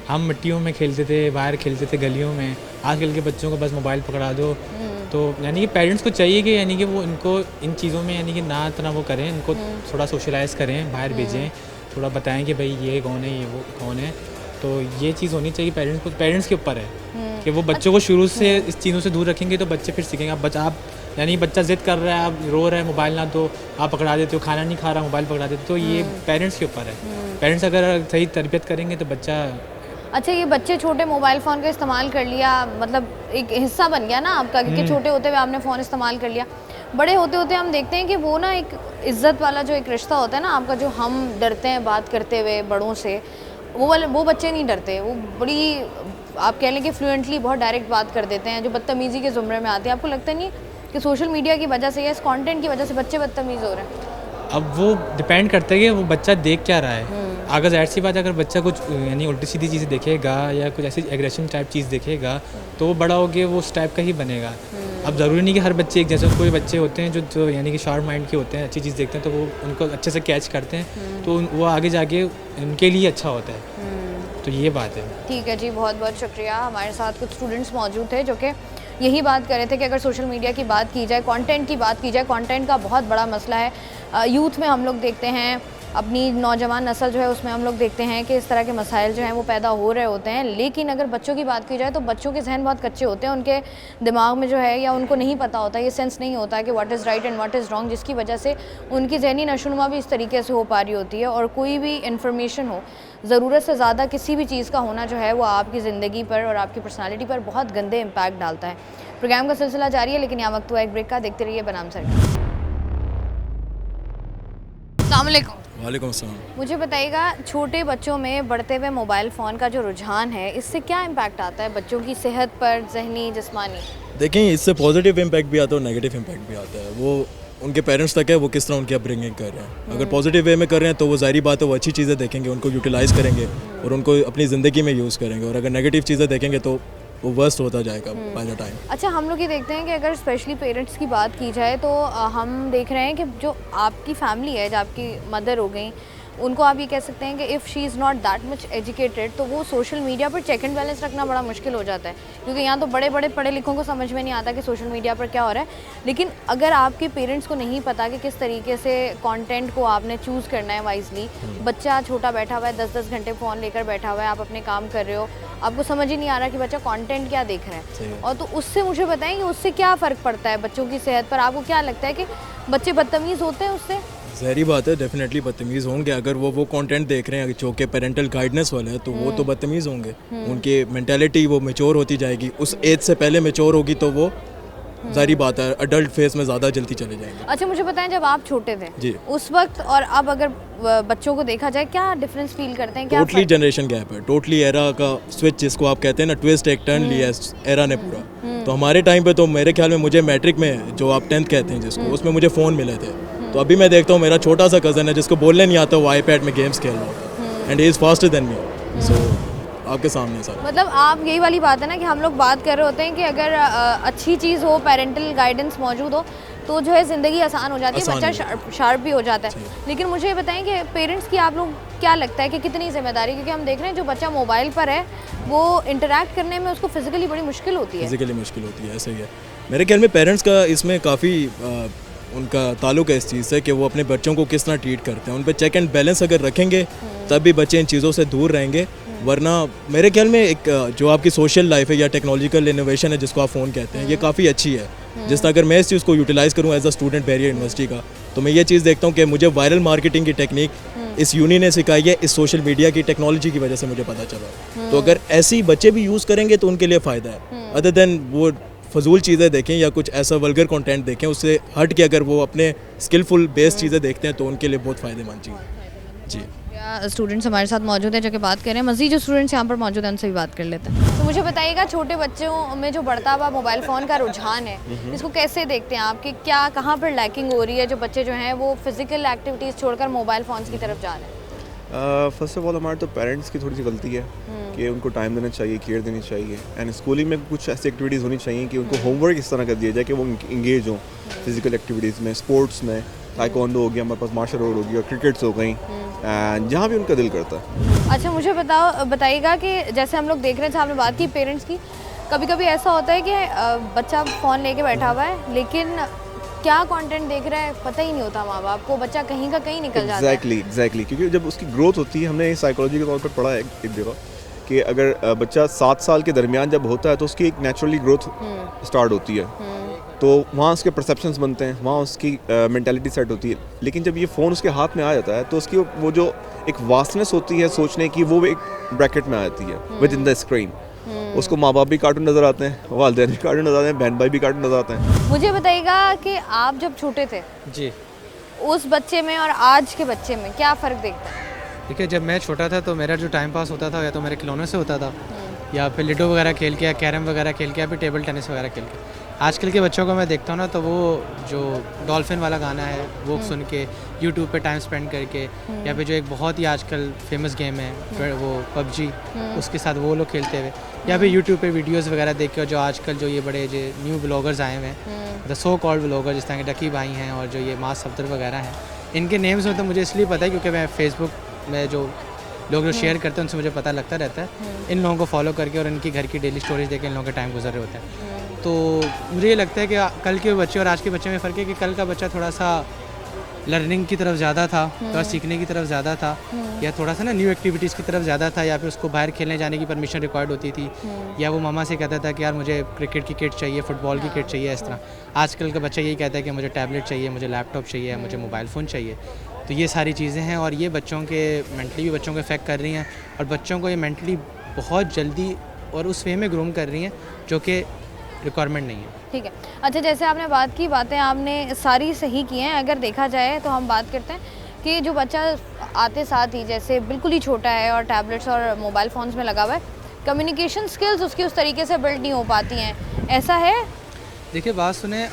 Speaker 6: हम मिट्टियों में खेलते थे, बाहर खेलते थे गलियों में। आजकल के बच्चों को बस मोबाइल पकड़ा दो तो यानी कि पेरेंट्स को चाहिए कि यानी कि वो इनको इन चीज़ों में यानी कि ना इतना वो करें, इनको थोड़ा सोशलाइज़ करें, बाहर भेजें, थोड़ा बताएं कि भाई ये कौन है, ये वो कौन है। तो ये चीज़ होनी चाहिए पेरेंट्स को, पेरेंट्स के ऊपर है कि वो बच्चों को शुरू से इस चीज़ों से दूर रखेंगे तो बच्चे फिर सीखेंगे। आप यानी बच्चा ज़िद कर रहा है, आप रो रहे हैं, मोबाइल ना दो, आप पकड़ा देते हो, खाना नहीं खा रहा, मोबाइल पकड़ा देते हो, तो ये पेरेंट्स के ऊपर है। पेरेंट्स अगर सही तरबियत करेंगे तो बच्चा।
Speaker 1: अच्छा, ये बच्चे छोटे मोबाइल फ़ोन का इस्तेमाल कर लिया, मतलब एक हिस्सा बन गया ना आपका, क्योंकि छोटे होते हुए आपने फ़ोन इस्तेमाल कर लिया। बड़े होते होते हम देखते हैं कि वो ना एक इज़्ज़त वाला जो एक रिश्ता होता है ना आपका, जो हम डरते हैं बात करते हुए बड़ों से, वो बच्चे नहीं डरते। वो बड़ी आप कह लें कि फ्लुएंटली बहुत डायरेक्ट बात कर देते हैं, जो बदतमीज़ी के ज़ुमरे में आते हैं। आपको लगता नहीं कि सोशल मीडिया की वजह से या इस कंटेंट की वजह से बच्चे बदतमीज़ हो रहे हैं?
Speaker 6: अब वो डिपेंड करता है कि वो बच्चा देख क्या रहा है। अगर ज़ाहिर सी बात है, अगर बच्चा कुछ यानी उल्टी सीधी चीज़ें देखेगा या कुछ ऐसी एग्रेशन टाइप चीज़ देखेगा तो वो बड़ा होकर वो उस टाइप का ही बनेगा। अब ज़रूरी नहीं कि हर बच्चे एक जैसे, कोई बच्चे होते हैं जो यानी कि शार्प माइंड के होते हैं, अच्छी चीज़ देखते हैं तो वो उनको अच्छे से कैच करते हैं, तो वो आगे जाके उनके लिए अच्छा होता है। तो ये बात है। ठीक
Speaker 1: है जी, बहुत बहुत शुक्रिया। हमारे साथ कुछ स्टूडेंट्स मौजूद थे जो कि यही बात कर रहे थे कि अगर सोशल मीडिया की बात की जाए, कंटेंट की बात की जाए, कंटेंट का बहुत बड़ा मसला है। यूथ में हम लोग देखते हैं, अपनी नौजवान नस्ल जो है उसमें हम लोग देखते हैं कि इस तरह के मसाइल जो हैं वो पैदा हो रहे होते हैं। लेकिन अगर बच्चों की बात की जाए तो बच्चों के जहन बहुत कच्चे होते हैं, उनके दिमाग में जो है या उनको नहीं पता होता, ये सेंस नहीं होता कि what is right and what is wrong, जिसकी वजह से उनकी जहनी नशोनुमा भी इस तरीके से हो पा रही होती है। और कोई भी इन्फॉर्मेशन हो, ज़रूरत से ज़्यादा किसी भी चीज़ का होना जो है वो आपकी ज़िंदगी पर और आपकी पर्सनालिटी पर बहुत गंदे इम्पैक्ट डालता है। प्रोग्राम का सिलसिला जारी है, लेकिन यहाँ वक्त हुआ एक ब्रेक का। देखते रहिए बनाम सरकार। अस्सलाम वालेकुम।
Speaker 7: वालेकुम अस्सलाम।
Speaker 1: मुझे बताइएगा, छोटे बच्चों में बढ़ते हुए मोबाइल फ़ोन का जो रुझान है, इससे क्या इम्पैक्ट आता है बच्चों की सेहत पर, जहनी, जिस्मानी?
Speaker 7: देखें, इससे पॉजिटिव इम्पैक्ट भी आता है और नेगेटिव इम्पैक्ट भी आता है। वो उनके पेरेंट्स तक है, वो किस तरह उनकी अपब्रिंगिंग कर रहे हैं। अगर पॉजिटिव वे में कर रहे हैं तो वो ज़ाहिर बात है वो अच्छी चीज़ें देखेंगे, उनको यूटिलाइज़ करेंगे और उनको अपनी ज़िंदगी में यूज़ करेंगे। और अगर नेगेटिव चीज़ें देखेंगे तो वो वर्स्ट होता जाएगा बाय द टाइम।
Speaker 1: अच्छा, हम लोग ये देखते हैं कि अगर स्पेशली पेरेंट्स की बात की जाए तो हम देख रहे हैं कि जो आपकी फैमिली है, जो आपकी मदर हो गई, उनको आप ये कह सकते हैं कि if she is not that much educated तो वो सोशल मीडिया पर चेक एंड बैलेंस रखना बड़ा मुश्किल हो जाता है, क्योंकि यहाँ तो बड़े बड़े पढ़े लिखों को समझ में नहीं आता कि सोशल मीडिया पर क्या हो रहा है। लेकिन अगर आपके पेरेंट्स को नहीं पता कि किस तरीके से कंटेंट को आपने चूज़ करना है वाइजली, बच्चा छोटा बैठा हुआ है, 10-10 घंटे फ़ोन लेकर बैठा हुआ है, आप अपने काम कर रहे हो, आपको समझ ही नहीं आ रहा कि बच्चा कंटेंट क्या देख रहा है, और तो उससे मुझे बताएं कि उससे क्या फ़र्क पड़ता है बच्चों की सेहत पर? आपको क्या लगता है कि बच्चे बदतमीज़ होते हैं उससे?
Speaker 7: ज़ाहिर बात है, डेफिनेटली बदतमीज़ होंगे। अगर वो कंटेंट देख रहे हैं जो कि पेरेंटल गाइडेंस वाला है तो वो तो बदतमीज़ होंगे। उनकी मेंटालिटी वो मैच्योर होती जाएगी, उस एज से पहले मैच्योर होगी तो वो ज़ाहिर बात है अडल्ट फेज में ज़्यादा जल्दी चले जाएंगे।
Speaker 1: अच्छा, मुझे बताएं, जब आप छोटे थे
Speaker 7: जी,
Speaker 1: उस वक्त और अब अगर बच्चों को देखा जाए, क्या डिफरेंस फील करते हैं? क्या
Speaker 7: टोटली जनरेशन गैप है, टोटली एरा का स्विच जिसको आप कहते हैं ना, ट्विस्ट एक टर्न लिया एरा ने पूरा। तो हमारे टाइम पे तो मेरे ख्याल में मुझे मैट्रिक में, जो आप 10th कहते हैं जिसको, उसमें मुझे फ़ोन मिले थे। तो अभी मैं देखता हूँ मेरा छोटा सा कज़न है जिसको बोलने नहीं आता, वो आईपैड में गेम्स खेल रहा होता, and he is faster than me. So आपके सामने सर, मतलब
Speaker 1: आप यही वाली बात है ना कि हम लोग बात कर रहे होते हैं कि अगर अच्छी चीज़ हो, पेरेंटल गाइडेंस मौजूद हो, तो जो है ज़िंदगी आसान हो जाती है, बच्चा शार्प भी हो जाता है। लेकिन मुझे ये बताएं कि पेरेंट्स की आप लोग क्या लगता है कि कितनी जिम्मेदारी, क्योंकि हम देख रहे हैं जो बच्चा मोबाइल पर है वो इंटरेक्ट करने में उसको फिजिकली बड़ी मुश्किल होती है।
Speaker 7: फिजिकली मुश्किल होती है, ऐसे ही है। मेरे ख्याल में पेरेंट्स का इसमें काफ़ी उनका ताल्लुक है इस चीज़ से कि वो अपने बच्चों को किस तरह ट्रीट करते हैं। उन पर चेक एंड बैलेंस अगर रखेंगे तब भी बच्चे इन चीज़ों से दूर रहेंगे। वरना मेरे ख्याल में एक जो आपकी सोशल लाइफ है या टेक्नोलॉजिकल इनोवेशन है जिसको आप फ़ोन कहते हैं, ये काफ़ी अच्छी है। जिस तरह अगर मैं इस चीज़ को यूटिलाइज़ करूँ as a student Bahria university का, तो मैं ये चीज़ देखता हूँ कि मुझे वायरल मार्केटिंग की टेक्निक इस यूनी ने सिखाई है, इस सोशल मीडिया की टेक्नोलॉजी की वजह से मुझे पता चला। तो अगर ऐसी बच्चे भी यूज़ करेंगे तो उनके लिए फ़ायदा है। अदर देन वो फजूल चीज़ें देखें या कुछ ऐसा वल्गर कंटेंट देखें, उससे हट के अगर वो अपने स्किलफुल बेस्ड चीज़ें देखते हैं तो उनके लिए बहुत फ़ायदेमंद चीज़ है। जी,
Speaker 1: स्टूडेंट्स हमारे साथ मौजूद हैं जो कि बात कर रहे हैं। मज़ीद जो स्टूडेंट्स यहाँ पर मौजूद हैं उनसे भी बात कर लेते हैं। तो मुझे बताइएगा, छोटे बच्चों में जो बढ़ता हुआ मोबाइल फ़ोन का रुझान है, इसको कैसे देखते हैं आप कि क्या कहाँ पर लैकिंग हो रही है, जो बच्चे जो हैं वो फिजिकल एक्टिविटीज़ छोड़कर मोबाइल फ़ोन्स की तरफ जा रहे हैं?
Speaker 8: फर्स्ट ऑफ ऑल हमारे तो पेरेंट्स की थोड़ी सी गलती है कि उनको टाइम देना चाहिए, केयर देनी चाहिए, एंड स्कूलिंग में कुछ ऐसी एक्टिविटीज़ होनी चाहिए कि उनको होमवर्क इस तरह कर दिया जाए कि वो इंगेज हों फिजिकल एक्टिविटीज़ में, स्पोर्ट्स में, ताइक्वांडो हो गया, हमारे पास मार्शल आर्ट हो गया, क्रिकेट्स हो गई, एंड जहाँ भी उनका दिल करता है।
Speaker 1: अच्छा मुझे बताइएगा कि जैसे हम लोग देख रहे थे, आपने बात की पेरेंट्स की, कभी कभी ऐसा होता है कि बच्चा फ़ोन लेके बैठा हुआ है लेकिन क्या कंटेंट देख रहा है पता ही नहीं होता माँ बाप को, बच्चा कहीं का कहीं निकल जाता है।
Speaker 8: एग्जैक्टली क्योंकि जब उसकी ग्रोथ होती है, हमने साइकोलॉजी के तौर पर पढ़ा है एक जगह कि अगर बच्चा 7 साल के दरमियान जब होता है तो उसकी एक नेचुरली ग्रोथ स्टार्ट होती है, तो वहाँ उसके परसेप्शंस बनते हैं, वहाँ उसकी मेंटालिटी सेट होती है। लेकिन जब ये फ़ोन उसके हाथ में आ जाता है तो उसकी वो जो एक वास्टनेस होती है सोचने की, वो एक ब्रैकेट में आ जाती है विद इन द स्क्रीन। उसको माँ बाप भी कार्टून नज़र आते हैं, वालिदैन भी कार्टून नज़र आते हैं, बहन भाई भी कार्टून नज़र आते हैं।
Speaker 1: मुझे बताइएगा कि आप जब छोटे थे
Speaker 9: जी
Speaker 1: उस बच्चे में और आज के बच्चे में क्या फ़र्क देखते हैं?
Speaker 6: देखिए, जब मैं छोटा था तो मेरा जो टाइम पास होता था या तो मेरे खिलौने से होता था, या फिर लिडो वगैरह खेल के, या कैरम वगैरह खेल के, या फिर टेबल टेनिस वगैरह खेल के। आजकल के बच्चों को मैं देखता हूँ ना, तो वो जो डॉल्फिन वाला गाना है वो सुन के, यूट्यूब पे टाइम स्पेंड करके, या फिर जो एक बहुत ही आजकल फेमस गेम है फिर वो PUBG, उसके साथ वो लोग खेलते हुए, या फिर यूट्यूब पे वीडियोस वगैरह देख के, और जो आजकल जो ये बड़े जो न्यू ब्लॉगर्स आए हुए हैं, द सो कॉल्ड ब्लॉगर, जिस तरह के डकी भाई हैं और जो ये मास सफदर वगैरह हैं, इनके नेम्स में तो मुझे इसलिए पता है क्योंकि मैं फेसबुक में जो लोग जो शेयर करते हैं उनसे मुझे पता लगता रहता है, इन लोगों को फॉलो करके और इनकी घर की डेली स्टोरीज देख के इन लोगों के टाइम गुजर रहे होते हैं। तो मुझे ये लगता है कि कल के बच्चे और आज के बच्चे में फ़र्क है कि कल का बच्चा थोड़ा सा लर्निंग की तरफ ज़्यादा था, थोड़ा सीखने की तरफ ज़्यादा था, या थोड़ा सा ना न्यू एक्टिविटीज़ की तरफ ज़्यादा था, या फिर उसको बाहर खेलने जाने की परमिशन रिक्वायर्ड होती थी, या वो मामा से कहता था कि यार मुझे क्रिकेट की किट चाहिए, फुटबॉल की किट चाहिए, इस तरह। आजकल का बच्चा यही कहता है कि मुझे टैबलेट चाहिए, मुझे लैपटॉप चाहिए, मुझे मोबाइल फ़ोन चाहिए। तो ये सारी चीज़ें हैं और ये बच्चों के मेंटली भी बच्चों को इफेक्ट कर रही हैं, और बच्चों को ये मेंटली बहुत जल्दी और उस वे में ग्रूम कर रही हैं जो कि रिक्वायरमेंट नहीं है।
Speaker 1: ठीक है। अच्छा, जैसे आपने बात की, बातें आपने सारी सही की हैं। अगर देखा जाए तो हम बात करते हैं कि जो बच्चा आते साथ ही जैसे बिल्कुल ही छोटा है और टैबलेट्स और मोबाइल फ़ोन्स में लगा हुआ है, कम्युनिकेशन स्किल्स उसकी उस तरीके से बिल्ड नहीं हो पाती हैं, ऐसा है?
Speaker 6: देखिए, बात सुने,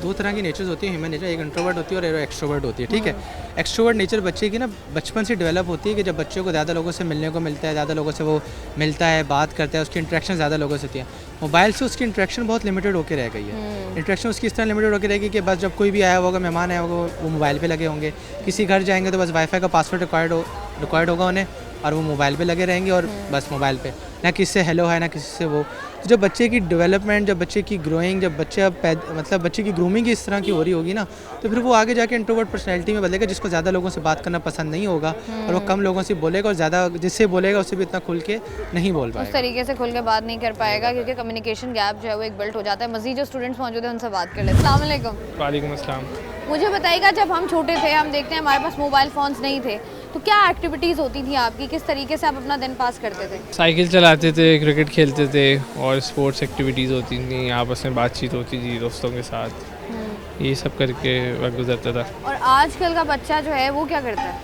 Speaker 6: दो तरह की नेचर्स होती है ह्यूमन नेचर, एक इंट्रोवर्ट होती है और एक एक्सट्रोवर्ट होती है। ठीक है, एक्सट्रोवर्ट नेचर बच्चे की ना बचपन से डेवलप होती है कि जब बच्चे को ज़्यादा लोगों से मिलने को मिलता है, ज़्यादा लोगों से वो मिलता है, बात करता है, उसकी इंटरेक्शन ज़्यादा लोगों से होती है। मोबाइल से उसकी इंटरेक्शन बहुत लिमिटेड होकर रह गई है। इंटरेक्शन उसकी इस तरह लिमिटेड होकर रहेगी कि बस जब कोई भी आया होगा, मेहमान आया होगा, वो मोबाइल पे लगे होंगे। किसी घर जाएंगे तो बस वाईफाई का पासवर्ड रिक्वायर्ड होगा उन्हें, और वो मोबाइल पे लगे रहेंगे और बस मोबाइल पे, ना किसी से हेलो है ना किसी से वो। तो जब बच्चे की डेवलपमेंट, जब बच्चे की ग्रोइंग, जब मतलब बच्चे की ग्रूमिंग इस तरह की हो रही होगी ना, तो फिर वो आगे जाके इंट्रोवर्ट पर्सनैलिटी में बदलेगा, जिसको ज़्यादा लोगों से बात करना पसंद नहीं होगा, और वो कम लोगों से बोलेगा, और ज़्यादा जिससे बोलेगा उससे भी इतना खुल के नहीं बोल
Speaker 1: उस
Speaker 6: पाएगा,
Speaker 1: तरीके से खुल के बात नहीं कर पाएगा, क्योंकि कम्युनिकेशन गैप जो है वो एक बिल्ट हो जाता है। मज़ीद जो स्टूडेंट्स मौजूद हैं उनसे बात कर लेते हैं। अस्सलाम वालेकुम।
Speaker 9: वालेकुम अस्सलाम।
Speaker 1: मुझे बताइएगा, जब हम छोटे थे, हम देखते हैं हमारे पास मोबाइल फ़ोन्स नहीं थे, तो क्या एक्टिविटीज़ होती थी आपकी, किस तरीके से आप अपना दिन पास करते थे?
Speaker 9: साइकिल चलाते थे, क्रिकेट खेलते थे, और स्पोर्ट्स एक्टिविटीज़ होती थी, आपस में बातचीत होती थी दोस्तों के साथ, ये सब करके वक्त गुजरता था।
Speaker 1: और आजकल का बच्चा जो है वो क्या करता है?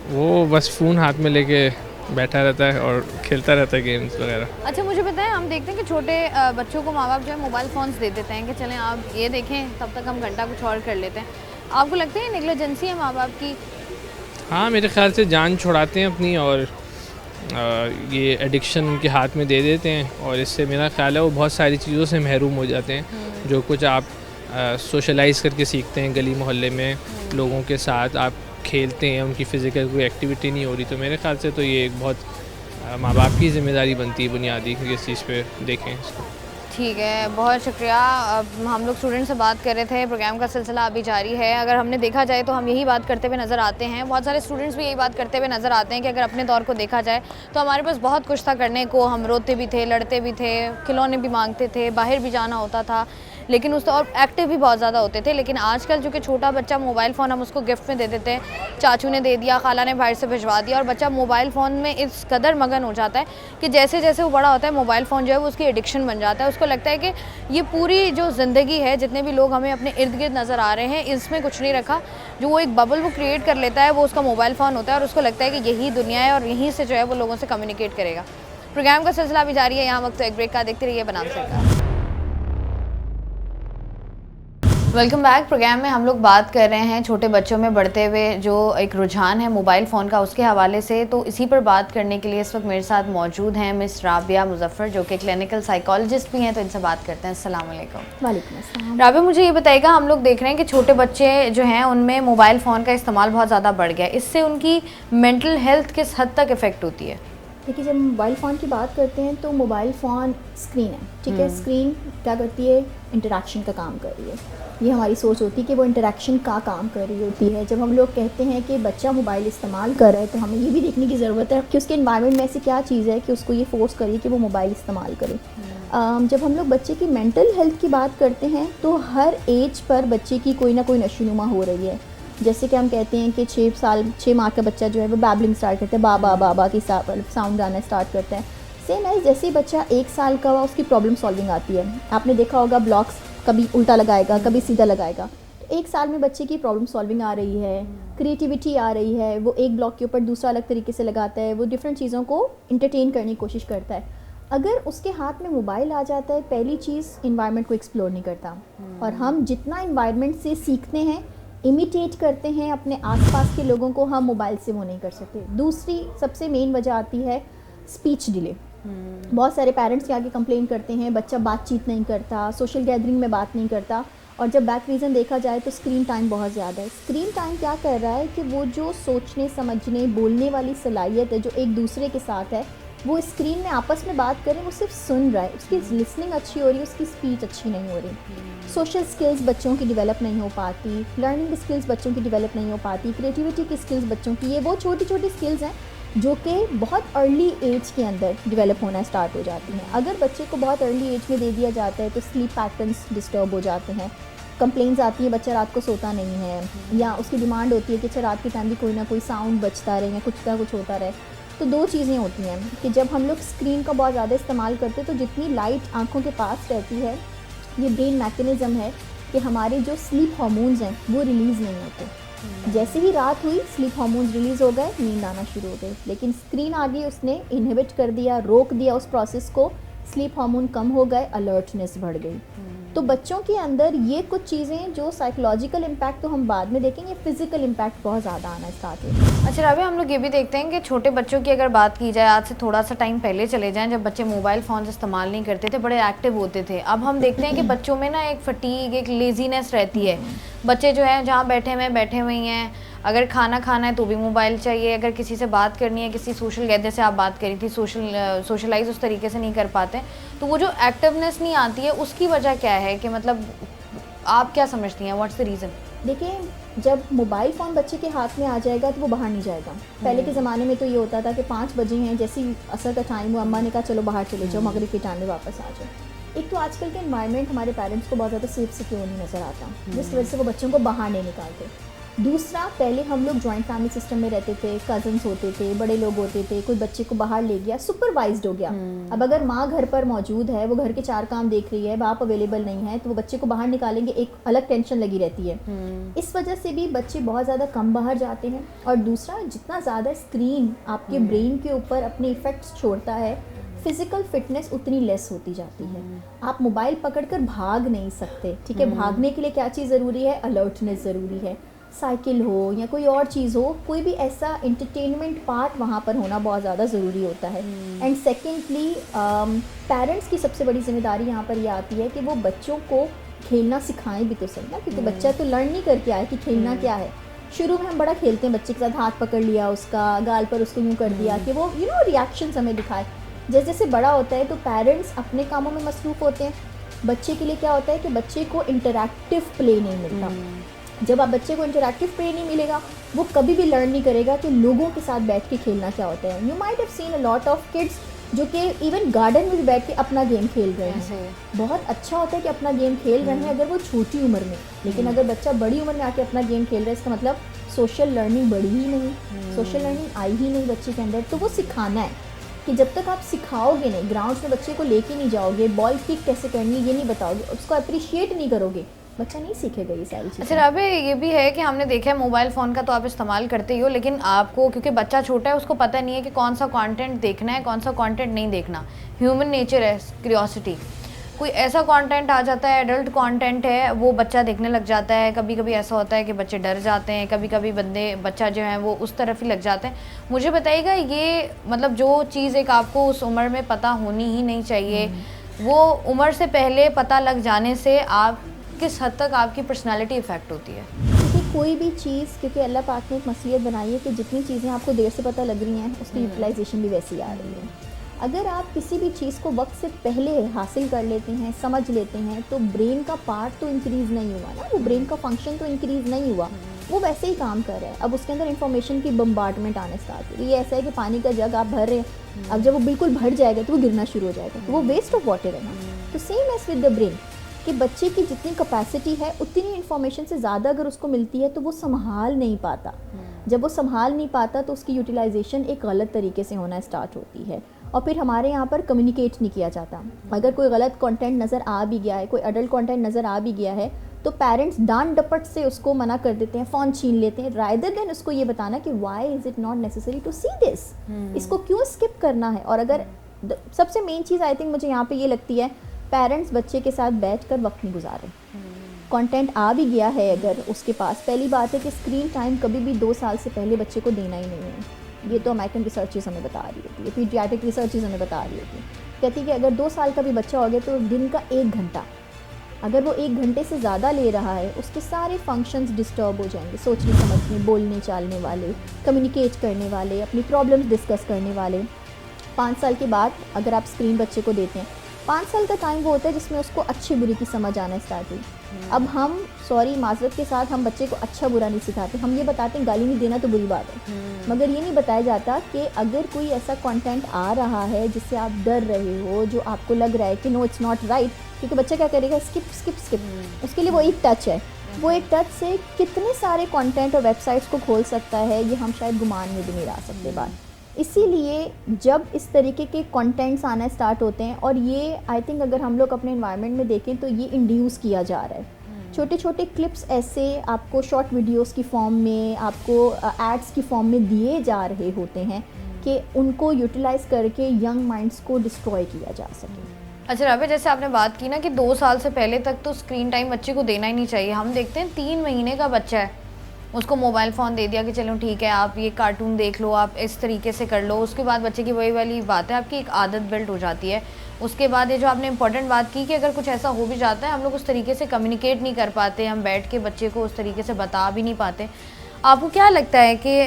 Speaker 9: वो बस फ़ोन हाथ में लेके बैठा रहता है और खेलता रहता है गेम्स वगैरह।
Speaker 1: अच्छा, मुझे बताएं, हम देखते हैं कि छोटे बच्चों को माँ बाप जो है मोबाइल फ़ोन्स दे देते हैं कि चलें आप ये देखें, तब तक हम घंटा कुछ और कर लेते हैं। आपको लगता है नेग्लिजेंसी है माँ बाप की?
Speaker 9: हाँ, मेरे ख्याल से जान छुड़ाते हैं अपनी, और ये एडिक्शन उनके हाथ में दे देते हैं, और इससे मेरा ख्याल है वो बहुत सारी चीज़ों से महरूम हो जाते हैं। जो कुछ आप सोशलाइज़ करके सीखते हैं गली मोहल्ले में लोगों के साथ, आप खेलते हैं, उनकी फ़िज़िकल कोई एक्टिविटी नहीं हो रही, तो मेरे ख्याल से तो ये एक बहुत माँ बाप की ज़िम्मेदारी बनती है बुनियादी कि इस चीज़ पे देखें इसको।
Speaker 1: ठीक है, बहुत शुक्रिया। अब हम लोग स्टूडेंट से बात कर रहे थे, प्रोग्राम का सिलसिला अभी जारी है। अगर हमने देखा जाए तो हम यही बात करते हुए नज़र आते हैं, बहुत सारे स्टूडेंट्स भी यही बात करते हुए नज़र आते हैं कि अगर अपने दौर को देखा जाए तो हमारे पास बहुत कुछ था करने को, हम रोते भी थे, लड़ते भी थे, खिलौने भी मांगते थे, बाहर भी जाना होता था, लेकिन उस और एक्टिव भी बहुत ज़्यादा होते थे। लेकिन आजकल जो कि छोटा बच्चा मोबाइल फ़ोन हम उसको गिफ्ट में दे देते हैं, चाचू ने दे दिया, खाला ने बाहर से भिजवा दिया, और बच्चा मोबाइल फ़ोन में इस कदर मगन हो जाता है कि जैसे जैसे वो बड़ा होता है मोबाइल फ़ोन जो है वो उसकी एडिक्शन बन जाता है। उसको लगता है कि ये पूरी जो ज़िंदगी है, जितने भी लोग हमें अपने इर्द गिर्द नज़र आ रहे हैं, इसमें कुछ नहीं रखा। जो वो एक बबल वो क्रिएट कर लेता है वो उसका मोबाइल फ़ोन होता है, और उसको लगता है कि यही दुनिया है और यहीं से जो है वो लोगों से कम्युनिकेट करेगा। प्रोग्राम का सिलसिला भी जारी है, यहाँ वक्त तो एक ब्रेक का, देखते रहिए बनाम सरकार। Welcome back. प्रोग्राम में हम लोग बात कर रहे हैं छोटे बच्चों में बढ़ते हुए जो एक रुझान है मोबाइल फ़ोन का, उसके हवाले से। तो इसी पर बात करने के लिए इस वक्त मेरे साथ मौजूद हैं मिस राबिया मुजफ्फर, जो कि क्लिनिकल साइकोलॉजिस्ट भी हैं। तो इनसे बात करते हैं। अस्सलाम वालेकुम।
Speaker 5: वालेकुम अस्सलाम।
Speaker 1: राबिया, मुझे ये बताइएगा, हम लोग देख रहे हैं कि छोटे बच्चे जो हैं उनमें मोबाइल फ़ोन का इस्तेमाल बहुत ज़्यादा बढ़ गया है। इससे उनकी मेंटल हेल्थ किस हद तक इफ़ेक्ट होती है?
Speaker 10: देखिए, जब मोबाइल फ़ोन की बात करते हैं तो मोबाइल फ़ोन स्क्रीन है, ठीक है। स्क्रीन क्या करती है? इंटरेक्शन का काम कर रही है। ये हमारी सोच होती है कि वो इंटरेक्शन का काम कर रही होती है। जब हम लोग कहते हैं कि बच्चा मोबाइल इस्तेमाल कर रहा है तो हमें ये भी देखने की ज़रूरत है कि उसके इन्वायरमेंट में ऐसी क्या चीज़ है कि उसको ये फ़ोर्स करिए कि वो मोबाइल इस्तेमाल करे। जब हम लोग बच्चे की मेंटल हेल्थ की बात करते हैं तो हर एज पर बच्चे की कोई ना कोई नशोनुमा हो रही है। जैसे कि हम कहते हैं कि 6 माह का बच्चा जो है वो बैबलिंग स्टार्ट करता है, बाबा बाबा की साउंड आना स्टार्ट करता है। सेम है, जैसे ही बच्चा 1 साल का हुआ उसकी प्रॉब्लम सॉल्विंग आती है। आपने देखा होगा ब्लॉक्स कभी उल्टा लगाएगा, कभी सीधा लगाएगा। तो 1 साल में बच्चे की प्रॉब्लम सॉल्विंग आ रही है, क्रिएटिविटी आ रही है, वो एक ब्लॉक के ऊपर दूसरा अलग तरीके से लगाता है, वो डिफरेंट चीज़ों को इंटरटेन करने की कोशिश करता है। अगर उसके हाथ में मोबाइल आ जाता है, पहली चीज़ इन्वायरमेंट को एक्सप्लोर नहीं करता। और हम जितना इन्वायरमेंट से सीखते हैं, इमिटेट करते हैं अपने आसपास के लोगों को, हम मोबाइल से वो नहीं कर सकते। दूसरी सबसे मेन वजह आती है स्पीच डिले। बहुत सारे पेरेंट्स के आगे कंप्लेन करते हैं बच्चा बातचीत नहीं करता, सोशल गैदरिंग में बात नहीं करता। और जब बैक रीज़न देखा जाए तो स्क्रीन टाइम बहुत ज़्यादा है। स्क्रीन टाइम क्या कर रहा है कि वो जो सोचने समझने बोलने वाली सलाहियत है जो एक दूसरे के साथ है, वो स्क्रीन में आपस में बात करें, वो सिर्फ सुन रहा है। उसकी लिसनिंग अच्छी हो रही है, उसकी स्पीच अच्छी नहीं हो रही। सोशल स्किल्स बच्चों की डेवलप नहीं हो पाती, लर्निंग स्किल्स बच्चों की डेवलप नहीं हो पाती, क्रिएटिविटी की स्किल्स बच्चों की, ये वो छोटी छोटी स्किल्स हैं जो कि बहुत अर्ली एज के अंदर डेवलप होना स्टार्ट हो जाती हैं। अगर बच्चे को बहुत अर्ली एज में दे दिया जाता है तो स्लीप पैटर्न्स डिस्टर्ब हो जाते हैं। कंप्लेंट्स आती है बच्चा रात को सोता नहीं है, या उसकी डिमांड होती है कि अच्छा रात के टाइम भी कोई ना कोई साउंड बजता रहे या कुछ ना कुछ होता रहे। तो 2 चीज़ें होती हैं कि जब हम लोग स्क्रीन का बहुत ज़्यादा इस्तेमाल करते हैं तो जितनी लाइट आँखों के पास रहती है, ये ब्रेन मैकेनिज़्म है कि हमारे जो स्लीप हार्मोन्स हैं वो रिलीज़ नहीं होते। जैसे ही रात हुई स्लीप हार्मोन्स रिलीज़ हो गए, नींद आना शुरू हो गई। लेकिन स्क्रीन आ गई, उसने इनहिबिट कर दिया, रोक दिया उस प्रोसेस को, स्लीप हार्मोन कम हो गए, अलर्टनेस बढ़ गई। तो बच्चों के अंदर ये कुछ चीज़ें जो साइकोलॉजिकल इम्पैक्ट तो हम बाद में देखेंगे, फिजिकल इम्पैक्ट बहुत ज़्यादा आना स्टार्ट हो।
Speaker 1: अच्छा राबिया, हम लोग ये भी देखते हैं कि छोटे बच्चों की अगर बात की जाए, आज से थोड़ा सा टाइम पहले चले जाएं जब बच्चे मोबाइल फ़ोन इस्तेमाल नहीं करते थे, बड़े एक्टिव होते थे। अब हम देखते हैं कि बच्चों में ना एक फटीग, एक लेजीनेस रहती है। बच्चे जो है जहाँ बैठे हुए हैं, अगर खाना खाना है तो भी मोबाइल चाहिए, अगर किसी से बात करनी है, किसी सोशल गैदर से आप बात करी थी, सोशलाइज उस तरीके से नहीं कर पाते, तो वो जो एक्टिवनेस नहीं आती है उसकी वजह क्या है? कि मतलब आप क्या समझती हैं, व्हाट्स द रीज़न?
Speaker 10: देखिए, जब मोबाइल फ़ोन बच्चे के हाथ में आ जाएगा तो वो बाहर नहीं जाएगा। पहले के ज़माने में तो ये होता था कि 5 बजे हैं, जैसे ही असर का टाइम हुआ अम्मा ने कहा चलो बाहर चले जाओ, मगरिब के टाइम में वापस आ जाओ। एक तो आजकल के एनवायरनमेंट हमारे पेरेंट्स को बहुत ज़्यादा सेफ सिक्योर नहीं नज़र आता, जिस वजह से वो बच्चों को बाहर नहीं निकालते। दूसरा, पहले हम लोग जॉइंट फैमिली सिस्टम में रहते थे, कज़न्स होते थे, बड़े लोग होते थे, कोई बच्चे को बाहर ले गया, सुपरवाइज्ड हो गया। अब अगर माँ घर पर मौजूद है, वो घर के 4 काम देख रही है, बाप अवेलेबल नहीं है, तो वो बच्चे को बाहर निकालेंगे, एक अलग टेंशन लगी रहती है। इस वजह से भी बच्चे बहुत ज़्यादा कम बाहर जाते हैं। और दूसरा, जितना ज़्यादा स्क्रीन आपके ब्रेन के ऊपर अपने इफ़ेक्ट्स छोड़ता है, फिज़िकल फिटनेस उतनी लेस होती जाती है। आप मोबाइल पकड़कर भाग नहीं सकते, ठीक है। भागने के लिए क्या चीज़ ज़रूरी है? अलर्टनेस ज़रूरी है। साइकिल हो या कोई और चीज़ हो, कोई भी ऐसा एंटरटेनमेंट पार्ट वहाँ पर होना बहुत ज़्यादा ज़रूरी होता है। एंड सेकेंडली, पेरेंट्स की सबसे बड़ी जिम्मेदारी यहाँ पर ये आती है कि वो बच्चों को खेलना सिखाएं भी तो सही ना, क्योंकि बच्चा तो लर्न नहीं करके आया कि खेलना क्या है। शुरू में हम बड़ा खेलते हैं बच्चे के साथ, हाथ पकड़ लिया उसका, गाल पर उसको यूँ कर दिया कि वो रिएक्शंस हमें दिखाए। जैसे जैसे बड़ा होता है तो पेरेंट्स अपने कामों में मसरूफ़ होते हैं। बच्चे के लिए क्या होता है कि बच्चे को इंटरैक्टिव प्ले नहीं मिलता। जब आप बच्चे को इंटरैक्टिव प्ले नहीं मिलेगा, वो कभी भी लर्न नहीं करेगा कि लोगों के साथ बैठ के खेलना क्या होता है। You might have seen a lot of kids जो कि इवन गार्डन में भी बैठ के अपना गेम खेल रहे हैं। बहुत अच्छा होता है कि अपना गेम खेल रहे हैं अगर वो छोटी उम्र में, लेकिन अगर बच्चा बड़ी उम्र में आके अपना गेम खेल रहा है, इसका मतलब सोशल लर्निंग बढ़ी ही नहीं, सोशल लर्निंग आई ही नहीं बच्चे के अंदर। तो वो सिखाना है कि जब तक आप सिखाओगे नहीं, ग्राउंड्स में बच्चे को लेके नहीं जाओगे, बॉल किक कैसे करनी ये नहीं बताओगे, उसको अप्रिशिएट नहीं करोगे, बच्चा नहीं सीखेगा ये सारी चीज़ें।
Speaker 1: अच्छा राबिया, ये भी है कि हमने देखा है मोबाइल फ़ोन का तो आप इस्तेमाल करते ही हो, लेकिन आपको क्योंकि बच्चा छोटा है उसको पता नहीं है कि कौन सा कंटेंट देखना है, कौन सा कंटेंट नहीं देखना। ह्यूमन नेचर है क्यूरियोसिटी। कोई ऐसा कंटेंट आ जाता है, एडल्ट कंटेंट है, वो बच्चा देखने लग जाता है। कभी कभी ऐसा होता है कि बच्चे डर जाते हैं, कभी कभी बच्चा जो है वो उस तरफ ही लग जाते हैं। मुझे बताइएगा, ये मतलब जो चीज़ एक आपको उस उम्र में पता होनी ही नहीं चाहिए, वो उम्र से पहले पता लग जाने से आप किस हद तक आपकी पर्सनालिटी इफ़ेक्ट होती है?
Speaker 10: क्योंकि कोई भी चीज़, क्योंकि अल्लाह पाक ने एक मसलियत बनाई है कि जितनी चीज़ें आपको देर से पता लग रही हैं उसकी यूटिलाइजेशन भी वैसी आ रही है। अगर आप किसी भी चीज़ को वक्त से पहले हासिल कर लेते हैं, समझ लेते हैं, तो ब्रेन का पार्ट तो इंक्रीज़ नहीं हुआ ना, वो ब्रेन का फंक्शन तो इंक्रीज़ नहीं हुआ, वो वैसे ही काम कर रहा है। अब उसके अंदर इंफॉर्मेशन की बम्बार्डमेंट आने स्टार्ट हो रही है। ये ऐसा है कि पानी का जग आप भर रहे हैं, अब जब वो बिल्कुल भर जाएगा तो वो गिरना शुरू हो जाएगा, तो वो वेस्ट ऑफ वाटर है ना। तो same as with the brain, कि बच्चे की जितनी कैपेसिटी है उतनी इन्फॉर्मेशन से ज़्यादा अगर उसको मिलती है तो वो संभाल नहीं पाता। जब वो संभाल नहीं पाता तो उसकी यूटिलाइजेशन एक गलत तरीके से होना स्टार्ट होती है, और फिर हमारे यहाँ पर कम्युनिकेट नहीं किया जाता। अगर कोई गलत कंटेंट नज़र आ भी गया है, कोई अडल्ट कंटेंट नज़र आ भी गया है, तो पेरेंट्स डांट डपट से उसको मना कर देते हैं, फ़ोन छीन लेते हैं, रादर देन उसको ये बताना कि why is it not necessary to see this, इसको क्यों स्किप करना है। और अगर सबसे मेन चीज़ आई थिंक मुझे यहाँ पे ये लगती है, पेरेंट्स बच्चे के साथ बैठकर वक्त नहीं गुजारे। कंटेंट आ भी गया है अगर उसके पास, पहली बात है कि स्क्रीन टाइम कभी भी 2 साल से पहले बच्चे को देना ही नहीं है। ये तो अमेरिकन रिसर्चेस हमें बता रही होती है, पीडियाट्रिक रिसर्चेस हमें बता रही होती है, कहती है कि अगर 2 साल का भी बच्चा हो गया तो दिन का 1 घंटा, अगर वो 1 घंटे से ज़्यादा ले रहा है, उसके सारे फंक्शंस डिस्टर्ब हो जाएंगे, सोचने समझने, बोलने चालने वाले, कम्युनिकेट करने वाले, अपनी प्रॉब्लम्स डिस्कस करने वाले। 5 साल के बाद अगर आप स्क्रीन बच्चे को देते हैं, 5 साल का टाइम वो होता है जिसमें उसको अच्छी बुरी की समझ आना स्टार्ट हुई। अब हम माजरत के साथ हम बच्चे को अच्छा बुरा नहीं सिखाते, हम ये बताते हैं गाली नहीं देना तो बुरी बात है, मगर ये नहीं बताया जाता कि अगर कोई ऐसा कंटेंट आ रहा है जिससे आप डर रहे हो, जो आपको लग रहा है कि नो इट्स नॉट राइट, क्योंकि बच्चा क्या करेगा, स्किप स्किप स्किप, उसके लिए वो एक टच है, वो एक टच से कितने सारे कंटेंट और वेबसाइट्स को खोल सकता है, ये हम शायद गुमान में भी नहीं ला सकते बात। इसीलिए जब इस तरीके के कंटेंट्स आना स्टार्ट होते हैं, और ये आई थिंक अगर हम लोग अपने एनवायरनमेंट में देखें तो ये इंड्यूस किया जा रहा है। छोटे छोटे क्लिप्स ऐसे आपको शॉर्ट वीडियोस की फॉर्म में, आपको एड्स की फॉर्म में दिए जा रहे होते हैं कि उनको यूटिलाइज़ करके यंग माइंड्स को डिस्ट्रॉय किया जा सके।
Speaker 1: अच्छा राबे, जैसे आपने बात की ना कि 2 साल से पहले तक तो स्क्रीन टाइम बच्चे को देना ही नहीं चाहिए। हम देखते हैं 3 महीने का बच्चा है, उसको मोबाइल फ़ोन दे दिया कि चलो ठीक है आप ये कार्टून देख लो, आप इस तरीके से कर लो। उसके बाद बच्चे की वही वाली बात है, आपकी एक आदत बिल्ड हो जाती है। उसके बाद ये जो आपने इंपॉर्टेंट बात की कि अगर कुछ ऐसा हो भी जाता है, हम लोग उस तरीके से कम्युनिकेट नहीं कर पाते, हम बैठ के बच्चे को उस तरीके से बता भी नहीं पाते। आपको क्या लगता है कि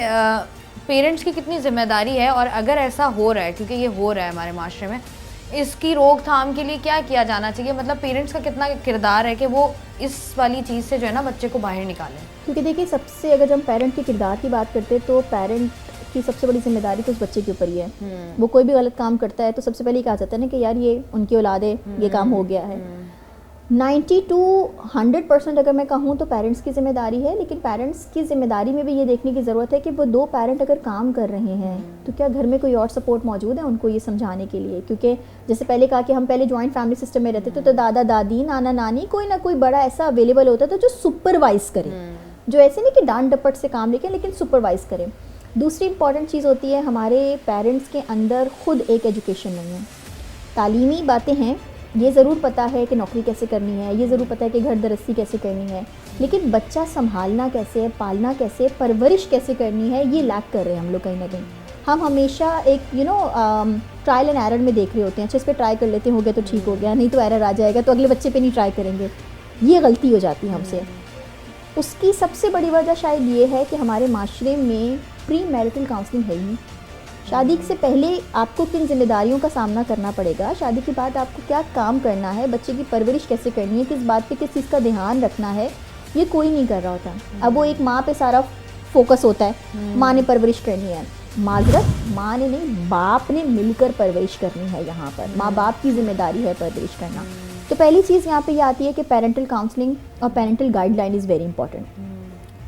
Speaker 1: पेरेंट्स की कितनी ज़िम्मेदारी है, और अगर ऐसा हो रहा है, क्योंकि ये हो रहा है हमारे माशरे में, इसकी रोकथाम के लिए क्या किया जाना चाहिए? मतलब पेरेंट्स का कितना किरदार है कि वो इस वाली चीज़ से जो है ना बच्चे को बाहर निकालें?
Speaker 10: क्योंकि देखिए, सबसे अगर हम पेरेंट के किरदार की बात करते हैं तो पेरेंट की सबसे बड़ी जिम्मेदारी तो उस बच्चे के ऊपर ही है। वो कोई भी गलत काम करता है तो सबसे पहले कहा जाता है ना कि यार ये उनकी औलाद है, ये काम हो गया है। 90 to 100% अगर मैं कहूँ तो पेरेंट्स की ज़िम्मेदारी है, लेकिन पेरेंट्स की ज़िम्मेदारी में भी ये देखने की ज़रूरत है कि वो 2 पेरेंट अगर काम कर रहे हैं तो क्या घर में कोई और सपोर्ट मौजूद है उनको ये समझाने के लिए। क्योंकि जैसे पहले कहा कि हम पहले जॉइंट फैमिली सिस्टम में रहते थे तो दादा दादी, नाना नानी, कोई ना कोई बड़ा ऐसा अवेलेबल होता था जो सुपरवाइज़ करे, जो ऐसे नहीं कि डांट डपट से काम लेकिन सुपरवाइज़ करे। दूसरी इंपॉर्टेंट चीज़ होती है, हमारे पेरेंट्स के अंदर खुद एक एजुकेशन नहीं है। तालीमी बातें हैं, ये ज़रूर पता है कि नौकरी कैसे करनी है, ये ज़रूर पता है कि घर गृहस्थी कैसे करनी है, लेकिन बच्चा संभालना कैसे है, पालना कैसे है, परवरिश कैसे करनी है, ये लैक कर रहे हैं हम लोग कहीं ना कहीं। हम हमेशा एक ट्रायल एंड एरर में देख रहे होते हैं, अच्छा इस पर ट्राई कर लेते हैं, हो गया तो ठीक हो गया, नहीं तो एरर आ जाएगा तो अगले बच्चे पे नहीं ट्राई करेंगे। ये गलती हो जाती है हमसे। उसकी सबसे बड़ी वजह शायद ये है कि हमारे माशरे में प्री मैरिटल काउंसलिंग है ही नहीं। शादी से पहले आपको किन जिम्मेदारियों का सामना करना पड़ेगा, शादी के बाद आपको क्या काम करना है, बच्चे की परवरिश कैसे करनी है, किस बात पे किस चीज़ का ध्यान रखना है, ये कोई नहीं कर रहा होता। अब वो एक माँ पे सारा फोकस होता है, माँ ने परवरिश करनी है। माजरत, माँ ने नहीं, बाप ने मिलकर परवरिश करनी है। यहाँ पर माँ बाप की जिम्मेदारी है परवरिश करना। तो पहली चीज़ यहाँ पे ये आती है कि पेरेंटल काउंसलिंग और parental guideline is very important.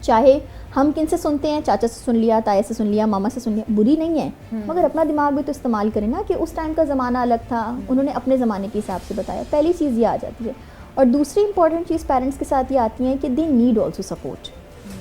Speaker 10: चाहे हम किन से सुनते हैं, चाचा से सुन लिया, ताया से सुन लिया, मामा से सुन लिया, बुरी नहीं है, मगर अपना दिमाग भी तो इस्तेमाल करें ना कि उस टाइम का ज़माना अलग था, उन्होंने अपने ज़माने के हिसाब से बताया। पहली चीज़ ये आ जाती है। और दूसरी इंपॉर्टेंट चीज़ पेरेंट्स के साथ ये आती है कि दे नीड ऑल्सो सपोर्ट।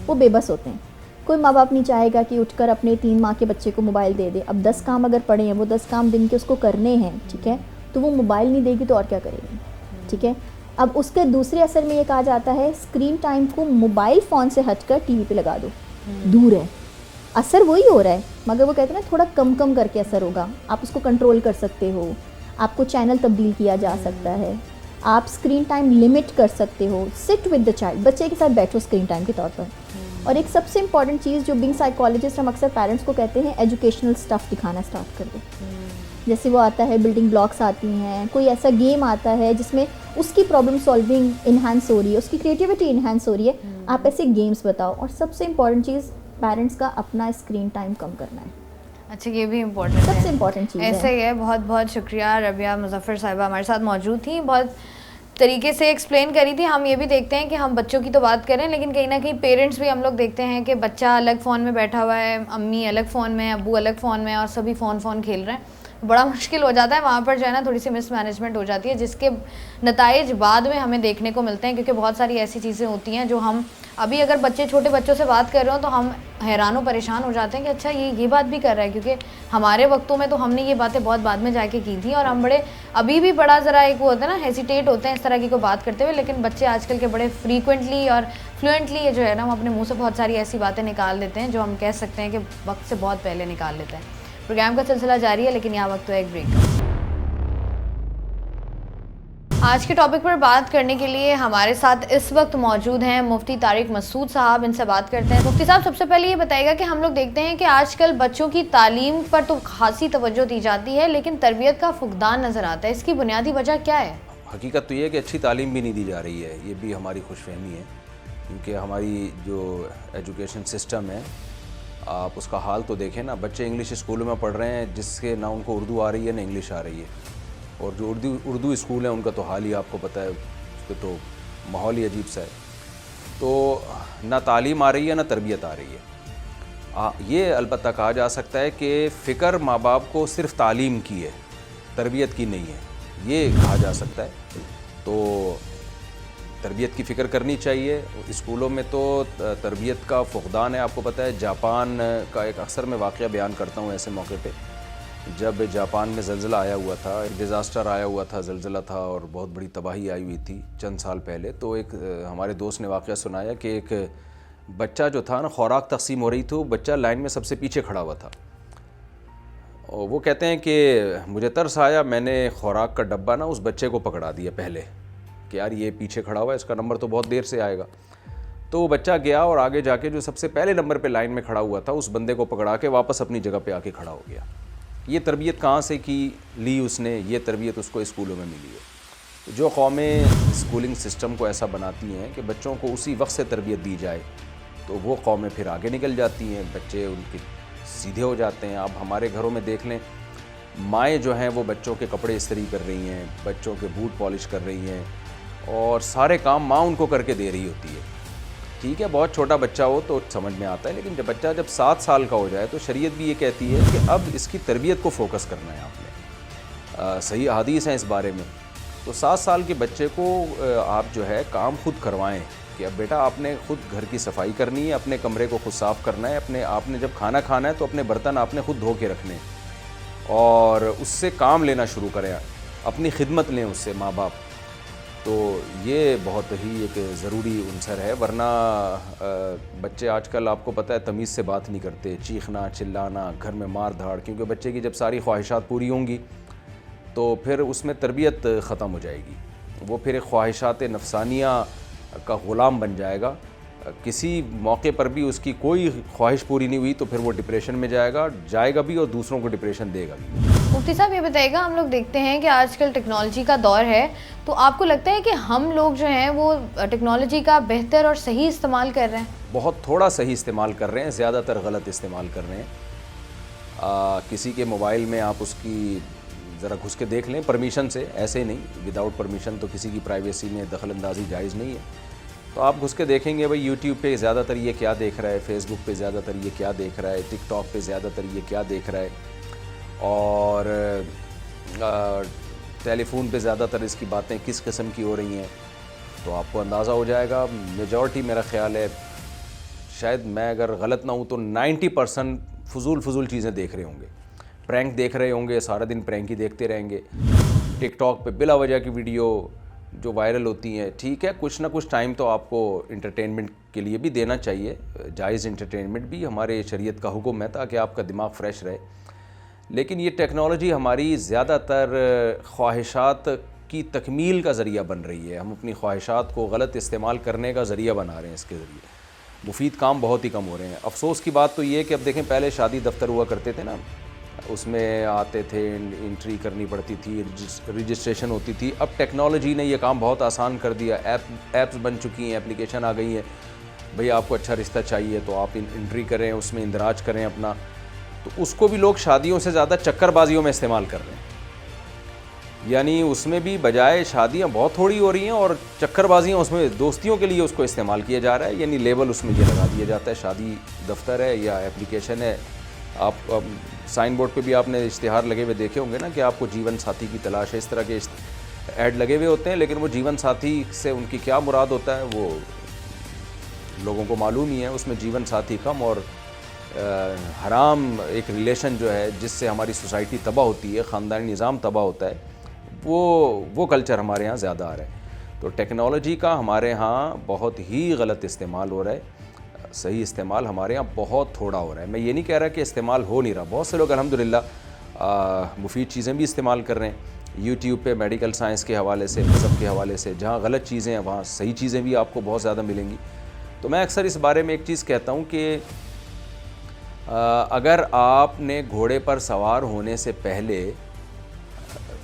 Speaker 10: वो बेबस होते हैं। कोई माँ बाप नहीं चाहेगा कि उठकर अपने 3 माह के बच्चे को मोबाइल दे दे। अब 10 काम अगर पड़े हैं, वो 10 काम दिन के उसको करने हैं, ठीक है, तो वो मोबाइल नहीं देगी तो और क्या करेगी। ठीक है। अब उसके दूसरे असर में ये कहा जाता है स्क्रीन टाइम को मोबाइल फ़ोन से हटकर टीवी पे लगा दो, दूर है, असर वही हो रहा है मगर वो कहते हैं ना थोड़ा कम कम करके असर होगा, आप उसको कंट्रोल कर सकते हो, आपको चैनल तब्दील किया जा सकता है, आप स्क्रीन टाइम लिमिट कर सकते हो, सिट विद द चाइल्ड, बच्चे के साथ बैठो स्क्रीन टाइम के तौर पर। और एक सबसे इंपॉर्टेंट चीज़ जो बिंग साइकोलॉजिस्ट हम अक्सर पेरेंट्स को कहते हैं, एजुकेशनल स्टफ़ दिखाना स्टार्ट कर दो। जैसे वो आता है, बिल्डिंग ब्लॉक्स आती हैं, कोई ऐसा गेम आता है जिसमें उसकी प्रॉब्लम सॉल्विंग इन्हांस हो रही है, उसकी क्रिएटिविटी इन्हांस हो रही है, आप ऐसे गेम्स बताओ। और सबसे इंपॉर्टेंट चीज़ पेरेंट्स का अपना स्क्रीन टाइम कम करना है।
Speaker 1: अच्छा, ये भी इम्पोर्टेंट है,
Speaker 10: सबसे इम्पॉर्टेंट चीज़
Speaker 1: ऐसा ही है। बहुत बहुत शुक्रिया रबिया मुजफ्फर साहिबा हमारे साथ मौजूद थी, बहुत तरीके से एक्सप्लेन करी थी। हम ये भी देखते हैं कि हम बच्चों की तो बात करें लेकिन कहीं ना कहीं पेरेंट्स भी हम लोग देखते हैं कि बच्चा अलग फ़ोन में बैठा हुआ है, अम्मी अलग फ़ोन में, अब्बू अलग फ़ोन में और सभी फ़ोन खेल रहे हैं। बड़ा मुश्किल हो जाता है वहाँ पर जो है ना, थोड़ी सी मिसमैनेजमेंट हो जाती है जिसके नताइज बाद में हमें देखने को मिलते हैं, क्योंकि बहुत सारी ऐसी चीज़ें होती हैं जो हम अभी अगर छोटे बच्चों से बात कर रहे हो तो हम हैरान परेशान हो जाते हैं कि अच्छा ये बात भी कर रहा है, क्योंकि हमारे वक्तों में तो हमने ये बातें बहुत बाद में जाके की थी और हम बड़े अभी भी बड़ा ज़रा एक वो होता है ना, हेजिटेट होते हैं इस तरह की कोई बात करते हुए। लेकिन बच्चे आजकल के बड़े फ्रीक्वेंटली और फ्लुएंटली ये जो है ना, हम अपने मुँह से बहुत सारी ऐसी बातें निकाल देते हैं जो हम कह सकते हैं कि वक्त से बहुत पहले निकाल लेते हैं। प्रोग्राम का सिलसिला जारी है लेकिन यहाँ वक्त है एक ब्रेक। आज के टॉपिक पर बात करने के लिए हमारे साथ इस वक्त मौजूद हैं मुफ्ती तारिक मसूद साहब। इनसे बात करते हैं। मुफ्ती साहब, सबसे पहले ये बताइएगा कि हम लोग देखते हैं कि आजकल बच्चों की तालीम पर तो खासी तवज्जो दी जाती है लेकिन तरबियत का फुकदान नज़र आता है, इसकी बुनियादी वजह क्या है?
Speaker 11: हकीकत तो ये है कि अच्छी तालीम भी नहीं दी जा रही है, ये भी हमारी खुशफहमी है, क्योंकि हमारी जो एजुकेशन सिस्टम है, आप उसका हाल तो देखें ना। बच्चे इंग्लिश स्कूलों में पढ़ रहे हैं जिसके ना उनको उर्दू आ रही है ना इंग्लिश आ रही है, और जो उर्दू स्कूल हैं उनका तो हाल ही आपको पता है, उसके तो माहौल ही अजीब सा है। तो ना तालीम आ रही है ना तरबियत आ रही है। ये अलबत्ता कहा जा सकता है कि फ़िक्र माँ बाप को सिर्फ़ तालीम की है, तरबियत की नहीं है, ये कहा जा सकता है। तो तरबियत की फ़िक्र करनी चाहिए। स्कूलों में तो तरबियत का फुकदान है। आपको पता है जापान का एक अक्सर मैं वाक़या बयान करता हूँ ऐसे मौके पे, जब जापान में ज़लज़ला आया हुआ था, एक डिज़ास्टर आया हुआ था, ज़लज़ला था और बहुत बड़ी तबाही आई हुई थी चंद साल पहले। तो एक हमारे दोस्त ने वाक़या सुनाया कि एक बच्चा जो था ना, खुराक तकसीम हो रही थी, बच्चा लाइन में सबसे पीछे खड़ा हुआ था। और वो कहते हैं कि मुझे तरस आया, मैंने खुराक का डब्बा ना उस बच्चे को पकड़ा दिया पहले कि यार ये पीछे खड़ा हुआ है, इसका नंबर तो बहुत देर से आएगा। तो वो बच्चा गया और आगे जाके जो सबसे पहले नंबर पे लाइन में खड़ा हुआ था उस बंदे को पकड़ा के वापस अपनी जगह पे आके खड़ा हो गया। ये तरबियत कहाँ से की ली उसने? ये तरबियत उसको स्कूलों में मिली है। जो कौमें स्कूलिंग सिस्टम को ऐसा बनाती हैं कि बच्चों को उसी वक्त से तरबियत दी जाए, तो वो कौमें फिर आगे निकल जाती हैं, बच्चे उनके सीधे हो जाते हैं। आप हमारे घरों में देख लें, माएँ जो हैं वो बच्चों के कपड़े इस्त्री कर रही हैं, बच्चों के बूट पॉलिश कर रही हैं और सारे काम माँ उनको करके दे रही होती है। ठीक है, बहुत छोटा बच्चा हो तो समझ में आता है, लेकिन जब बच्चा 7 साल का हो जाए तो शरीयत भी ये कहती है कि अब इसकी तरबियत को फोकस करना है आपने। सही हदीस हैं इस बारे में। तो 7 साल के बच्चे को आप जो है काम खुद करवाएं कि अब बेटा आपने खुद घर की सफाई करनी है, अपने कमरे को खुद साफ़ करना है, आपने जब खाना खाना है तो अपने बर्तन आपने खुद धो के रखने और उससे काम लेना शुरू करें, अपनी खिदमत लें उससे माँ बाप। तो ये बहुत ही एक ज़रूरी अंसर है, वरना बच्चे आजकल आपको पता है तमीज़ से बात नहीं करते, चीखना चिल्लाना, घर में मार धाड़, क्योंकि बच्चे की जब सारी ख्वाहिशात पूरी होंगी तो फिर उसमें तरबियत ख़त्म हो जाएगी, वो फिर एक ख्वाहिशात नफसानिया का ग़ुलाम बन जाएगा। किसी मौके पर भी उसकी कोई ख्वाहिश पूरी नहीं हुई तो फिर वो डिप्रेशन में जाएगा भी और दूसरों को डिप्रेशन देगा भी।
Speaker 1: मुफ्ती साहब, ये बताइएगा, हम लोग देखते हैं कि आजकल टेक्नोलॉजी का दौर है, तो आपको लगता है कि हम लोग जो हैं वो टेक्नोलॉजी का बेहतर और सही इस्तेमाल कर रहे हैं?
Speaker 11: बहुत थोड़ा सही इस्तेमाल कर रहे हैं, ज़्यादातर गलत इस्तेमाल कर रहे हैं। किसी के मोबाइल में आप उसकी ज़रा घुस के देख लें परमिशन से, ऐसे नहीं विदाउट परमिशन तो किसी की प्राइवेसी में दखल अंदाज़ी जायज़ नहीं है। तो आप घुस के देखेंगे भाई यूट्यूब पे ज़्यादातर ये क्या देख रहा है, फेसबुक पे ज़्यादातर ये क्या देख रहा है, टिकटॉक पे ज़्यादातर ये क्या देख रहा है, और टेलीफोन पे ज़्यादातर इसकी बातें किस किस्म की हो रही हैं। तो आपको अंदाज़ा हो जाएगा, मेजॉरिटी मेरा ख़्याल है, शायद मैं अगर गलत ना हूँ तो 90% फजूल चीज़ें देख रहे होंगे, प्रैंक देख रहे होंगे, सारा दिन प्रैंक ही देखते रहेंगे। टिकटॉक पे बिला वजह की वीडियो, जो वायरल होती हैं, ठीक है कुछ ना कुछ टाइम तो आपको इंटरटेनमेंट के लिए भी देना चाहिए, जायज़ इंटरटेनमेंट भी हमारे शरीयत का हुक्म है ताकि आपका दिमाग फ्रेश रहे। लेकिन ये टेक्नोलॉजी हमारी ज़्यादातर ख्वाहिशात की तकमील का ज़रिया बन रही है। हम अपनी ख्वाहिशात को गलत इस्तेमाल करने का ज़रिया बना रहे हैं। इसके ज़रिए मुफीद काम बहुत ही कम हो रहे हैं। अफसोस की बात तो ये है कि अब देखें, पहले शादी दफ्तर हुआ करते थे ना, उसमें आते थे, एंट्री करनी पड़ती थी, रजिस्ट्रेशन होती थी। अब टेक्नोलॉजी ने ये काम बहुत आसान कर दिया। ऐप्स बन चुकी हैं, एप्लीकेशन आ गई हैं। भाई आपको अच्छा रिश्ता चाहिए तो आप एंट्री करें, उसमें इंदराज करें अपना, तो उसको भी लोग शादियों से ज़्यादा चक्करबाजियों में इस्तेमाल कर रहे हैं। यानी उसमें भी बजाय शादियां बहुत थोड़ी हो रही हैं और चक्करबाजियां उसमें दोस्तियों के लिए उसको इस्तेमाल किया जा रहा है। यानी लेबल उसमें ये लगा दिया जाता है शादी दफ्तर है या एप्लीकेशन है। आप साइन बोर्ड पे भी आपने इश्तिहार लगे हुए देखे होंगे ना कि आपको जीवन साथी की तलाश है, इस तरह के ऐड लगे हुए होते हैं। लेकिन वो जीवन साथी से उनकी क्या मुराद होता है वो लोगों को मालूम ही है। उसमें जीवन साथी कम और हराम एक रिलेशन जो है जिससे हमारी सोसाइटी तबाह होती है, ख़ानदानी निज़ाम तबाह होता है, वो कल्चर हमारे यहाँ ज़्यादा आ रहा है। तो टेक्नोलॉजी का हमारे यहाँ बहुत ही गलत इस्तेमाल हो रहा है, सही इस्तेमाल हमारे यहाँ बहुत थोड़ा हो रहा है। मैं ये नहीं कह रहा कि इस्तेमाल हो नहीं रहा, बहुत से लोग अल्हम्दुलिल्लाह मुफीद चीज़ें भी इस्तेमाल कर रहे हैं। यूट्यूब पे मेडिकल साइंस के हवाले से, मज़हब के हवाले से, जहाँ गलत चीज़ें हैं वहाँ सही चीज़ें भी आपको बहुत ज़्यादा मिलेंगी। तो मैं अक्सर इस बारे में एक चीज़ कहता हूँ कि अगर आपने घोड़े पर सवार होने से पहले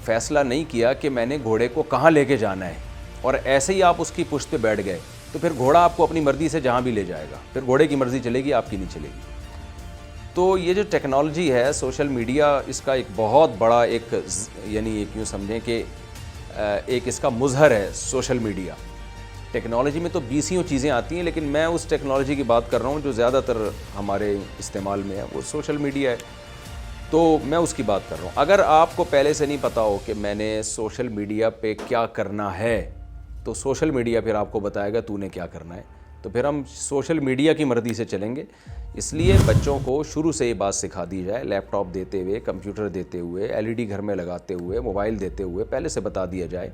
Speaker 11: फ़ैसला नहीं किया कि मैंने घोड़े को कहाँ लेके जाना है और ऐसे ही आप उसकी पुश्त पे बैठ गए, तो फिर घोड़ा आपको अपनी मर्ज़ी से जहाँ भी ले जाएगा, फिर घोड़े की मर्ज़ी चलेगी, आपकी नहीं चलेगी। तो ये जो टेक्नोलॉजी है, सोशल मीडिया, इसका एक बहुत बड़ा एक यानी एक यूँ समझें कि एक इसका मुज़हर है सोशल मीडिया। टेक्नोलॉजी में तो 20 चीज़ें आती हैं, लेकिन मैं उस टेक्नोलॉजी की बात कर रहा हूँ जो ज़्यादातर हमारे इस्तेमाल में है, वो सोशल मीडिया है। तो मैं उसकी बात कर रहा हूँ। अगर आपको पहले से नहीं पता हो कि मैंने सोशल मीडिया पे क्या करना है, तो सोशल मीडिया फिर आपको बताएगा तूने क्या करना है। तो फिर हम सोशल मीडिया की मर्ज़ी से चलेंगे। इसलिए बच्चों को शुरू से ये बात सिखा दी जाए, लैपटॉप देते हुए, कंप्यूटर देते हुए, LED घर में लगाते हुए, मोबाइल देते हुए पहले से बता दिया जाए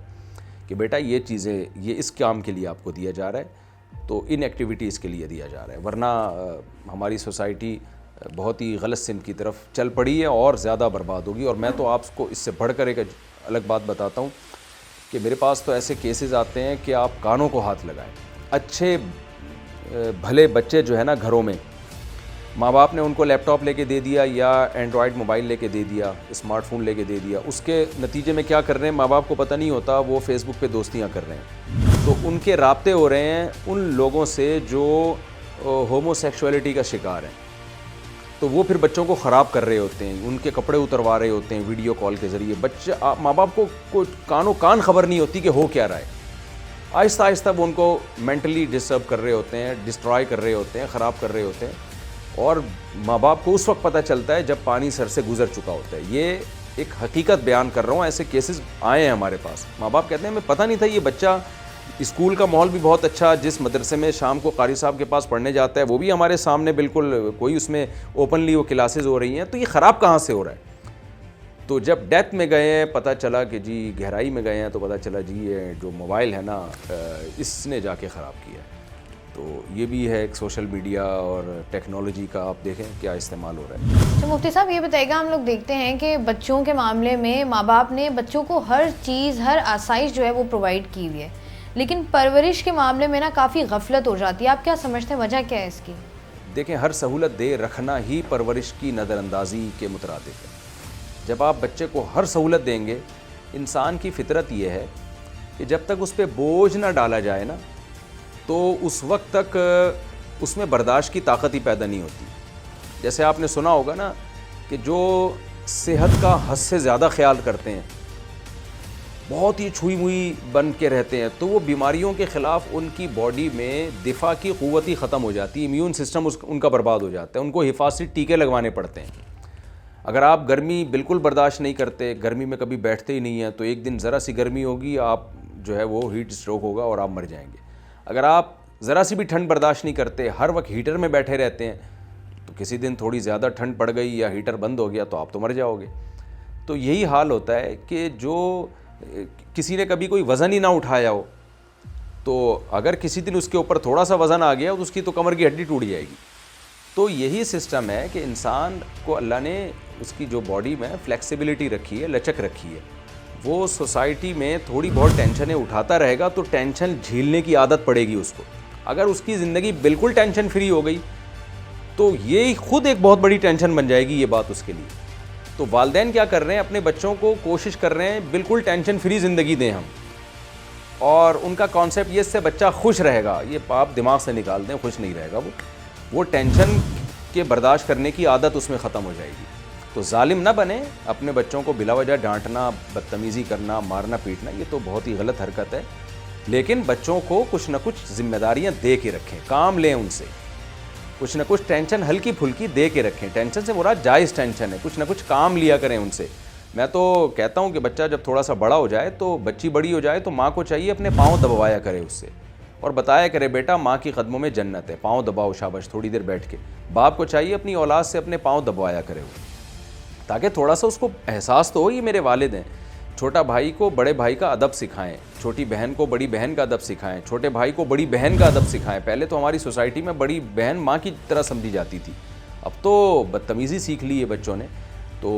Speaker 11: कि बेटा ये चीज़ें, ये इस काम के लिए आपको दिया जा रहा है, तो इन एक्टिविटीज़ के लिए दिया जा रहा है। वरना हमारी सोसाइटी बहुत ही गलत सिमत की तरफ चल पड़ी है और ज़्यादा बर्बाद होगी। और मैं तो आपको इससे बढ़कर एक अलग बात बताता हूँ कि मेरे पास तो ऐसे केसेस आते हैं कि आप कानों को हाथ लगाएं। अच्छे भले बच्चे जो है ना, घरों में माँ बाप ने उनको लैपटॉप लेके दे दिया या एंड्रॉयड मोबाइल लेके दे दिया, स्मार्टफोन लेके दे दिया, उसके नतीजे में क्या कर रहे हैं माँ बाप को पता नहीं होता, वो फेसबुक पे दोस्तियाँ कर रहे हैं। तो उनके राब्ते हो रहे हैं उन लोगों से जो होमोसेक्सुअलिटी का शिकार हैं। तो वो फिर बच्चों को ख़राब कर रहे होते हैं, उनके कपड़े उतरवा रहे होते हैं वीडियो कॉल के ज़रिए। बच्चे, माँ बाप को कानों कान खबर नहीं होती कि हो क्या रहा है। आहिस्ता आहिस्ता वो उनको मेंटली डिस्टर्ब कर रहे होते हैं, डिस्ट्रॉय कर रहे होते हैं, ख़राब कर रहे होते हैं। और माँ बाप को उस वक्त पता चलता है जब पानी सर से गुजर चुका होता है। ये एक हकीकत बयान कर रहा हूँ, ऐसे केसेस आए हैं हमारे पास। माँ बाप कहते हैं हमें पता नहीं था, ये बच्चा, स्कूल का माहौल भी बहुत अच्छा, जिस मदरसे में शाम को कारी साहब के पास पढ़ने जाता है वो भी हमारे सामने बिल्कुल कोई उसमें ओपनली वो क्लासेस हो रही हैं, तो ये ख़राब कहाँ से हो रहा है। तो जब डेप्थ में गए हैं पता चला कि जी, गहराई में गए हैं तो पता चला जी ये जो मोबाइल है ना, इसने जाके ख़राब किया है। तो ये भी है एक सोशल मीडिया और टेक्नोलॉजी का, आप देखें क्या इस्तेमाल हो रहा है।
Speaker 1: तो मुफ्ती साहब ये बताइएगा, हम लोग देखते हैं कि बच्चों के मामले में माँ बाप ने बच्चों को हर चीज़, हर आसाइश जो है वो प्रोवाइड की हुई है, लेकिन परवरिश के मामले में ना काफ़ी गफलत हो जाती है। आप क्या समझते हैं, वजह क्या है इसकी?
Speaker 11: देखें, हर सहूलत दे रखना ही परवरिश की नज़रअंदाजी के मुतरादिफ है। जब आप बच्चे को हर सहूलत देंगे, इंसान की फितरत ये है कि जब तक उस पर बोझ ना डाला जाए ना, तो उस वक्त तक उसमें बर्दाश्त की ताकत ही पैदा नहीं होती। जैसे आपने सुना होगा ना कि जो सेहत का हद से ज़्यादा ख्याल करते हैं, बहुत ही छुई मुई बन के रहते हैं, तो वो बीमारियों के ख़िलाफ़ उनकी बॉडी में दिफा की क़ुव्वत ही ख़त्म हो जाती है, इम्यून सिस्टम उनका बर्बाद हो जाता है, उनको हिफाजती टीके लगवाने पड़ते हैं। अगर आप गर्मी बिल्कुल बर्दाश्त नहीं करते, गर्मी में कभी बैठते ही नहीं हैं, तो एक दिन ज़रा सी गर्मी होगी, आप जो है वो हीट स्ट्रोक होगा और आप मर जाएंगे। अगर आप ज़रा सी भी ठंड बर्दाश्त नहीं करते, हर वक्त हीटर में बैठे रहते हैं, तो किसी दिन थोड़ी ज़्यादा ठंड पड़ गई या हीटर बंद हो गया तो आप तो मर जाओगे। तो यही हाल होता है कि जो किसी ने कभी कोई वज़न ही ना उठाया हो, तो अगर किसी दिन उसके ऊपर थोड़ा सा वज़न आ गया तो उसकी तो कमर की हड्डी टूट जाएगी। तो यही सिस्टम है कि इंसान को अल्लाह ने उसकी जो बॉडी में फ्लेक्सिबिलिटी रखी है, लचक रखी है, वो सोसाइटी में थोड़ी बहुत टेंशनें उठाता रहेगा तो टेंशन झेलने की आदत पड़ेगी उसको। अगर उसकी ज़िंदगी बिल्कुल टेंशन फ्री हो गई तो ये खुद एक बहुत बड़ी टेंशन बन जाएगी ये बात उसके लिए। तो वालिदैन क्या कर रहे हैं, अपने बच्चों को कोशिश कर रहे हैं बिल्कुल टेंशन फ्री ज़िंदगी दें हम, और उनका कॉन्सेप्ट ये, इससे बच्चा खुश रहेगा। ये आप दिमाग से निकाल दें, खुश नहीं रहेगा वो टेंशन के बर्दाश्त करने की आदत उसमें ख़त्म हो जाएगी। तो जालिम ना बने, अपने बच्चों को बिलावजह डांटना, बदतमीज़ी करना, मारना पीटना, ये तो बहुत ही गलत हरकत है। लेकिन बच्चों को कुछ ना कुछ जिम्मेदारियां दे के रखें, काम लें उनसे, कुछ ना कुछ टेंशन हल्की फुल्की दे के रखें। टेंशन से मुराद जायज़ टेंशन है, कुछ ना कुछ काम लिया करें उनसे। मैं तो कहता हूँ कि बच्चा जब थोड़ा सा बड़ा हो जाए, तो बच्ची बड़ी हो जाए, तो माँ को चाहिए अपने पाँव दबाया करे उससे और बताया करे, बेटा माँ की कदमों में जन्नत है, पाँव दबाओ शाबाश थोड़ी देर बैठ के। बाप को चाहिए अपनी औलाद से अपने पाँव दबाया करे वो, ताकि थोड़ा सा उसको एहसास तो हो ये मेरे वालिद हैं। छोटा भाई को बड़े भाई का अदब सिखाएं, छोटी बहन को बड़ी बहन का अदब सिखाएं, छोटे भाई को बड़ी बहन का अदब सिखाएं। पहले तो हमारी सोसाइटी में बड़ी बहन माँ की तरह समझी जाती थी, अब तो बदतमीज़ी सीख ली है बच्चों ने। तो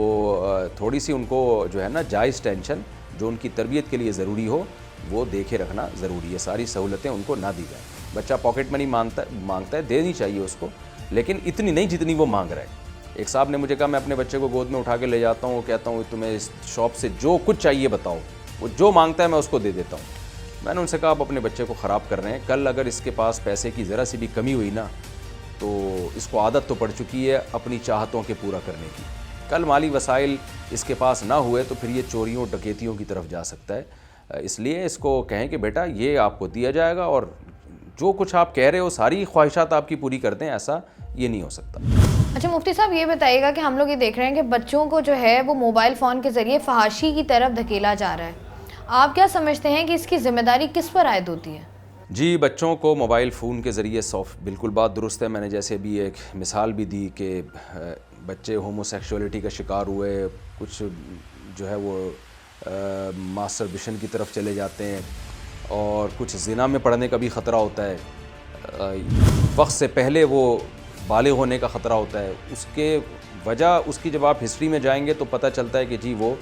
Speaker 11: थोड़ी सी उनको जो है ना जायज़ टेंशन जो उनकी तरबियत के लिए ज़रूरी हो वो देखे रखना ज़रूरी है। सारी सहूलतें उनको ना दी जाए। बच्चा पॉकेट मनी मांगता है, देनी चाहिए उसको, लेकिन इतनी नहीं जितनी वो मांग रहा है। एक साहब ने मुझे कहा, मैं अपने बच्चे को गोद में उठा के ले जाता हूँ, कहता हूँ तुम्हें इस शॉप से जो कुछ चाहिए बताओ, वो जो मांगता है मैं उसको दे देता हूँ। मैंने उनसे कहा आप अपने बच्चे को ख़राब कर रहे हैं, कल अगर इसके पास पैसे की ज़रा सी भी कमी हुई ना तो इसको आदत तो पड़ चुकी है अपनी चाहतों के पूरा करने की। कल माली वसाइल इसके पास ना हुए तो फिर ये चोरियों डकैतियों की तरफ जा सकता है। इसलिए इसको कहें कि बेटा ये आपको दिया जाएगा और जो कुछ आप कह रहे हो सारी ख्वाहिशात आपकी पूरी कर दें, ऐसा ये नहीं हो सकता।
Speaker 1: अच्छा मुफ्ती साहब ये बताइएगा कि हम लोग ये देख रहे हैं कि बच्चों को जो है वो मोबाइल फ़ोन के ज़रिए फहाशी की तरफ धकेला जा रहा है, आप क्या समझते हैं कि इसकी ज़िम्मेदारी किस पर आयद होती है?
Speaker 11: जी, बच्चों को मोबाइल फ़ोन के ज़रिए बिल्कुल बात दुरुस्त है। मैंने जैसे अभी एक मिसाल भी दी कि बच्चे होमोसेक्सुअलिटी का शिकार हुए, कुछ जो है वो मास्टरबेशन की तरफ चले जाते हैं और कुछ ज़िना में पड़ने का भी ख़तरा होता है, वक्त से पहले वो बालिग होने का ख़तरा होता है। उसके वजह उसकी जब आप हिस्ट्री में जाएंगे तो पता चलता है कि जी वो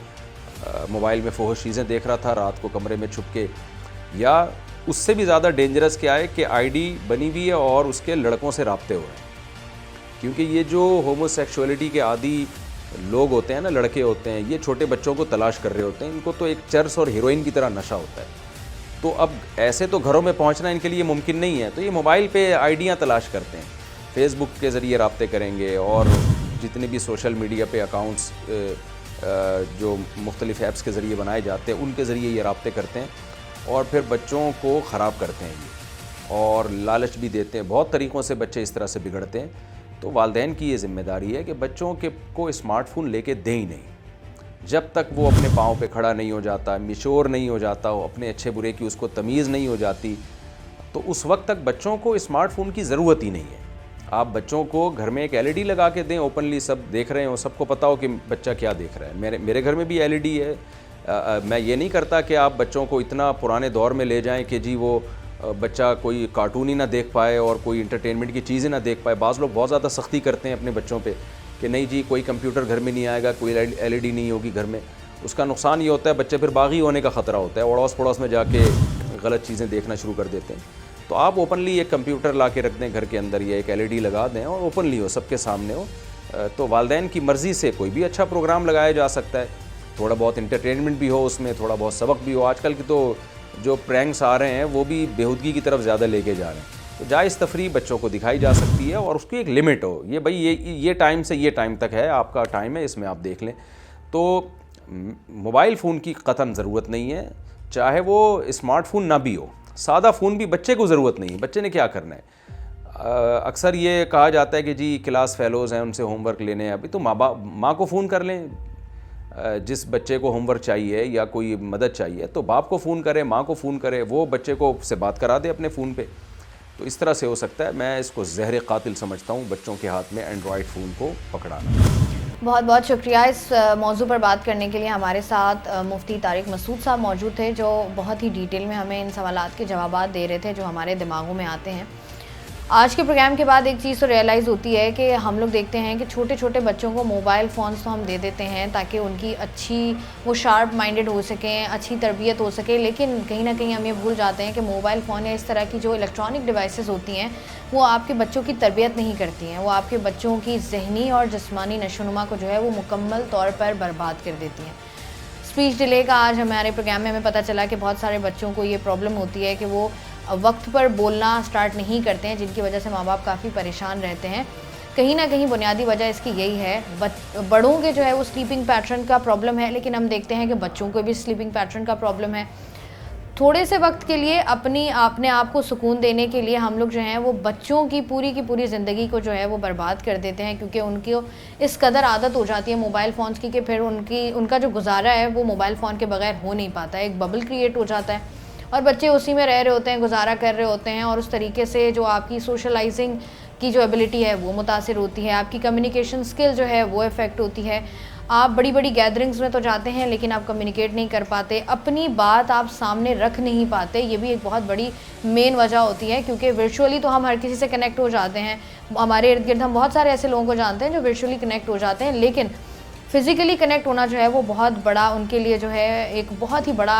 Speaker 11: मोबाइल में फ़ोहश चीज़ें देख रहा था रात को कमरे में छुप के, या उससे भी ज़्यादा डेंजरस क्या है कि आईडी बनी हुई है और उसके लड़कों से राब्ते हो रहे हैं। क्योंकि ये जो होमोसेक्सुअलिटी के आदी लोग होते हैं ना, लड़के होते हैं, ये छोटे बच्चों को तलाश कर रहे होते हैं, इनको तो एक चर्स और हीरोइन की तरह नशा होता है। तो अब ऐसे तो घरों में पहुंचना इनके लिए मुमकिन नहीं है, तो ये मोबाइल पे आइडियाँ तलाश करते हैं, फेसबुक के ज़रिए राब्ते करेंगे और जितने भी सोशल मीडिया पे अकाउंट्स जो मुख्तलिफ़ ऐप्स के ज़रिए बनाए जाते हैं उनके ज़रिए ये राब्ते करते हैं और फिर बच्चों को ख़राब करते हैं ये, और लालच भी देते हैं। बहुत तरीक़ों से बच्चे इस तरह से बिगड़ते हैं। तो वालिदैन की ये ज़िम्मेदारी है कि बच्चों को स्मार्टफोन लेके दें ही नहीं। जब तक वो अपने पाँव पे खड़ा नहीं हो जाता, मिशोर नहीं हो जाता, अपने अच्छे बुरे की उसको तमीज़ नहीं हो जाती, तो उस वक्त तक बच्चों को स्मार्टफोन की ज़रूरत ही नहीं है। आप बच्चों को घर में एक LED लगा के दें, ओपनली सब देख रहे हो, सबको पता हो कि बच्चा क्या देख रहा है। मेरे घर में भी LED है। मैं ये नहीं करता कि आप बच्चों को इतना पुराने दौर में ले जाएं कि जी वो बच्चा कोई कार्टून ही ना देख पाए और कोई इंटरटेनमेंट की चीज़ें ना देख पाए। बाज़ लोग बहुत ज़्यादा सख्ती करते हैं अपने बच्चों पे कि नहीं जी कोई कंप्यूटर घर में नहीं आएगा, कोई LED नहीं होगी घर में। उसका नुकसान ये होता है बच्चे फिर बागी होने का ख़तरा होता है, अड़ोस पड़ोस में जाके गलत चीज़ें देखना शुरू कर देते हैं। तो आप ओपनली एक कंप्यूटर ला के रख दें घर के अंदर या एक LED लगा दें और ओपनली हो, सबके सामने हो, तो वालिदैन की मर्ज़ी से कोई भी अच्छा प्रोग्राम लगाया जा सकता है। थोड़ा बहुत इंटरटेनमेंट भी हो उसमें, थोड़ा बहुत सबक भी हो। आजकल की तो जो प्रैंक्स आ रहे हैं वो भी बेहूदगी की तरफ ज़्यादा लेके जा रहे हैं। तो जायज़ तफरीह बच्चों को दिखाई जा सकती है और उसकी एक लिमिट हो, ये भाई ये टाइम से ये टाइम तक है, आपका टाइम है, इसमें आप देख लें। तो मोबाइल फ़ोन की क़तन ज़रूरत नहीं है, चाहे वो स्मार्टफोन ना भी हो, सादा फ़ोन भी बच्चे को ज़रूरत नहीं है। बच्चे ने क्या करना है? अक्सर ये कहा जाता है कि जी क्लास फेलोज़ हैं, उनसे होमवर्क लेने हैं। अभी तो माँ को फ़ोन कर लें, जिस बच्चे को होमवर्क चाहिए या कोई मदद चाहिए तो बाप को फ़ोन करे, माँ को फ़ोन करे, वो बच्चे को से बात करा दे अपने फ़ोन पे। तो इस तरह से हो सकता है। मैं इसको ज़हर कातिल समझता हूँ बच्चों के हाथ में एंड्रॉयड फ़ोन को पकड़ाना।
Speaker 1: बहुत बहुत शुक्रिया। इस मौजू पर बात करने के लिए हमारे साथ मुफ्ती तारिक मसूद साहब मौजूद थे, जो बहुत ही डिटेल में हमें इन सवालात के जवाब दे रहे थे जो हमारे दिमागों में आते हैं। आज के प्रोग्राम के बाद एक चीज़ तो रियलाइज़ होती है कि हम लोग देखते हैं कि छोटे छोटे बच्चों को मोबाइल फ़ोन्स तो हम दे देते हैं ताकि उनकी अच्छी वो शार्प माइंडेड हो सकें, अच्छी तरबियत हो सके, लेकिन कहीं ना कहीं हम ये भूल जाते हैं कि मोबाइल फ़ोन या इस तरह की जो इलेक्ट्रॉनिक डिवाइसेस होती हैं वो आपके बच्चों की तरबियत नहीं करती हैं, वो आपके बच्चों की ज़हनी और जिस्मानी नशोनुमा को जो है वो मुकम्मल तौर पर बर्बाद कर देती हैं। स्पीच डिले का आज हमारे प्रोग्राम में हमें पता चला कि बहुत सारे बच्चों को ये प्रॉब्लम होती है कि वो वक्त पर बोलना स्टार्ट नहीं करते हैं, जिनकी वजह से माँ बाप काफ़ी परेशान रहते हैं। कहीं ना कहीं बुनियादी वजह इसकी यही है। बड़ों के जो है वो स्लीपिंग पैटर्न का प्रॉब्लम है, लेकिन हम देखते हैं कि बच्चों को भी स्लीपिंग पैटर्न का प्रॉब्लम है। थोड़े से वक्त के लिए अपने आप को सुकून देने के लिए हम लोग जो हैं वो बच्चों की पूरी ज़िंदगी को जो है वो बर्बाद कर देते हैं, क्योंकि उनकी इस कदर आदत हो जाती है मोबाइल फ़ोन्स की कि फिर उनका जो गुजारा है वो मोबाइल फ़ोन के बगैर हो नहीं पाता है। एक बबल क्रिएट हो जाता है और बच्चे उसी में रह रहे होते हैं, गुजारा कर रहे होते हैं, और उस तरीके से जो आपकी सोशलाइजिंग की जो एबिलिटी है वो मुतासिर होती है, आपकी कम्युनिकेशन स्किल जो है वो इफ़ेक्ट होती है। आप बड़ी बड़ी गैदरिंग्स में तो जाते हैं लेकिन आप कम्युनिकेट नहीं कर पाते, अपनी बात आप सामने रख नहीं पाते। ये भी एक बहुत बड़ी मेन वजह होती है, क्योंकि वर्चुअली तो हम हर किसी से कनेक्ट हो जाते हैं। हमारे इर्द गिर्द हम बहुत सारे ऐसे लोगों को जानते हैं जो वर्चुअली कनेक्ट हो जाते हैं, लेकिन फ़िज़िकली कनेक्ट होना जो है वो बहुत बड़ा उनके लिए जो है एक बहुत ही बड़ा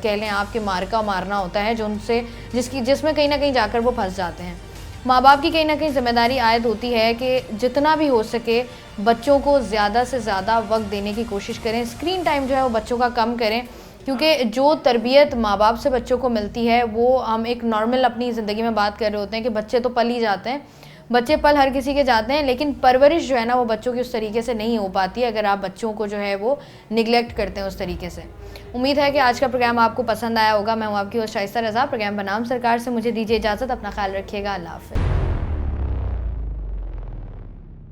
Speaker 1: कह लें आपके मारना होता है, जो उनसे जिसमें कहीं ना कहीं जाकर वो फंस जाते हैं। माँ बाप की कहीं ना कहीं ज़िम्मेदारी आयद होती है कि जितना भी हो सके बच्चों को ज़्यादा से ज़्यादा वक्त देने की कोशिश करें, स्क्रीन टाइम जो है वो बच्चों का कम करें, क्योंकि जो तरबियत माँ बाप से बच्चों को मिलती है वो हम एक नॉर्मल अपनी ज़िंदगी में बात कर रहे होते हैं कि बच्चे तो पल ही जाते हैं, बच्चे पल हर किसी के जाते हैं, लेकिन परवरिश जो है ना वो बच्चों की उस तरीके से नहीं हो पाती है अगर आप बच्चों को जो है वो निगलेक्ट करते हैं उस तरीके से। उम्मीद है कि आज का प्रोग्राम आपको पसंद आया होगा। मैं हूँ आपकी होस्ट शाइस्ता रज़ा। प्रोग्राम बनाम सरकार से मुझे दीजिए इजाज़त। अपना ख्याल रखिएगा। अल्लाह हाफ़िज़।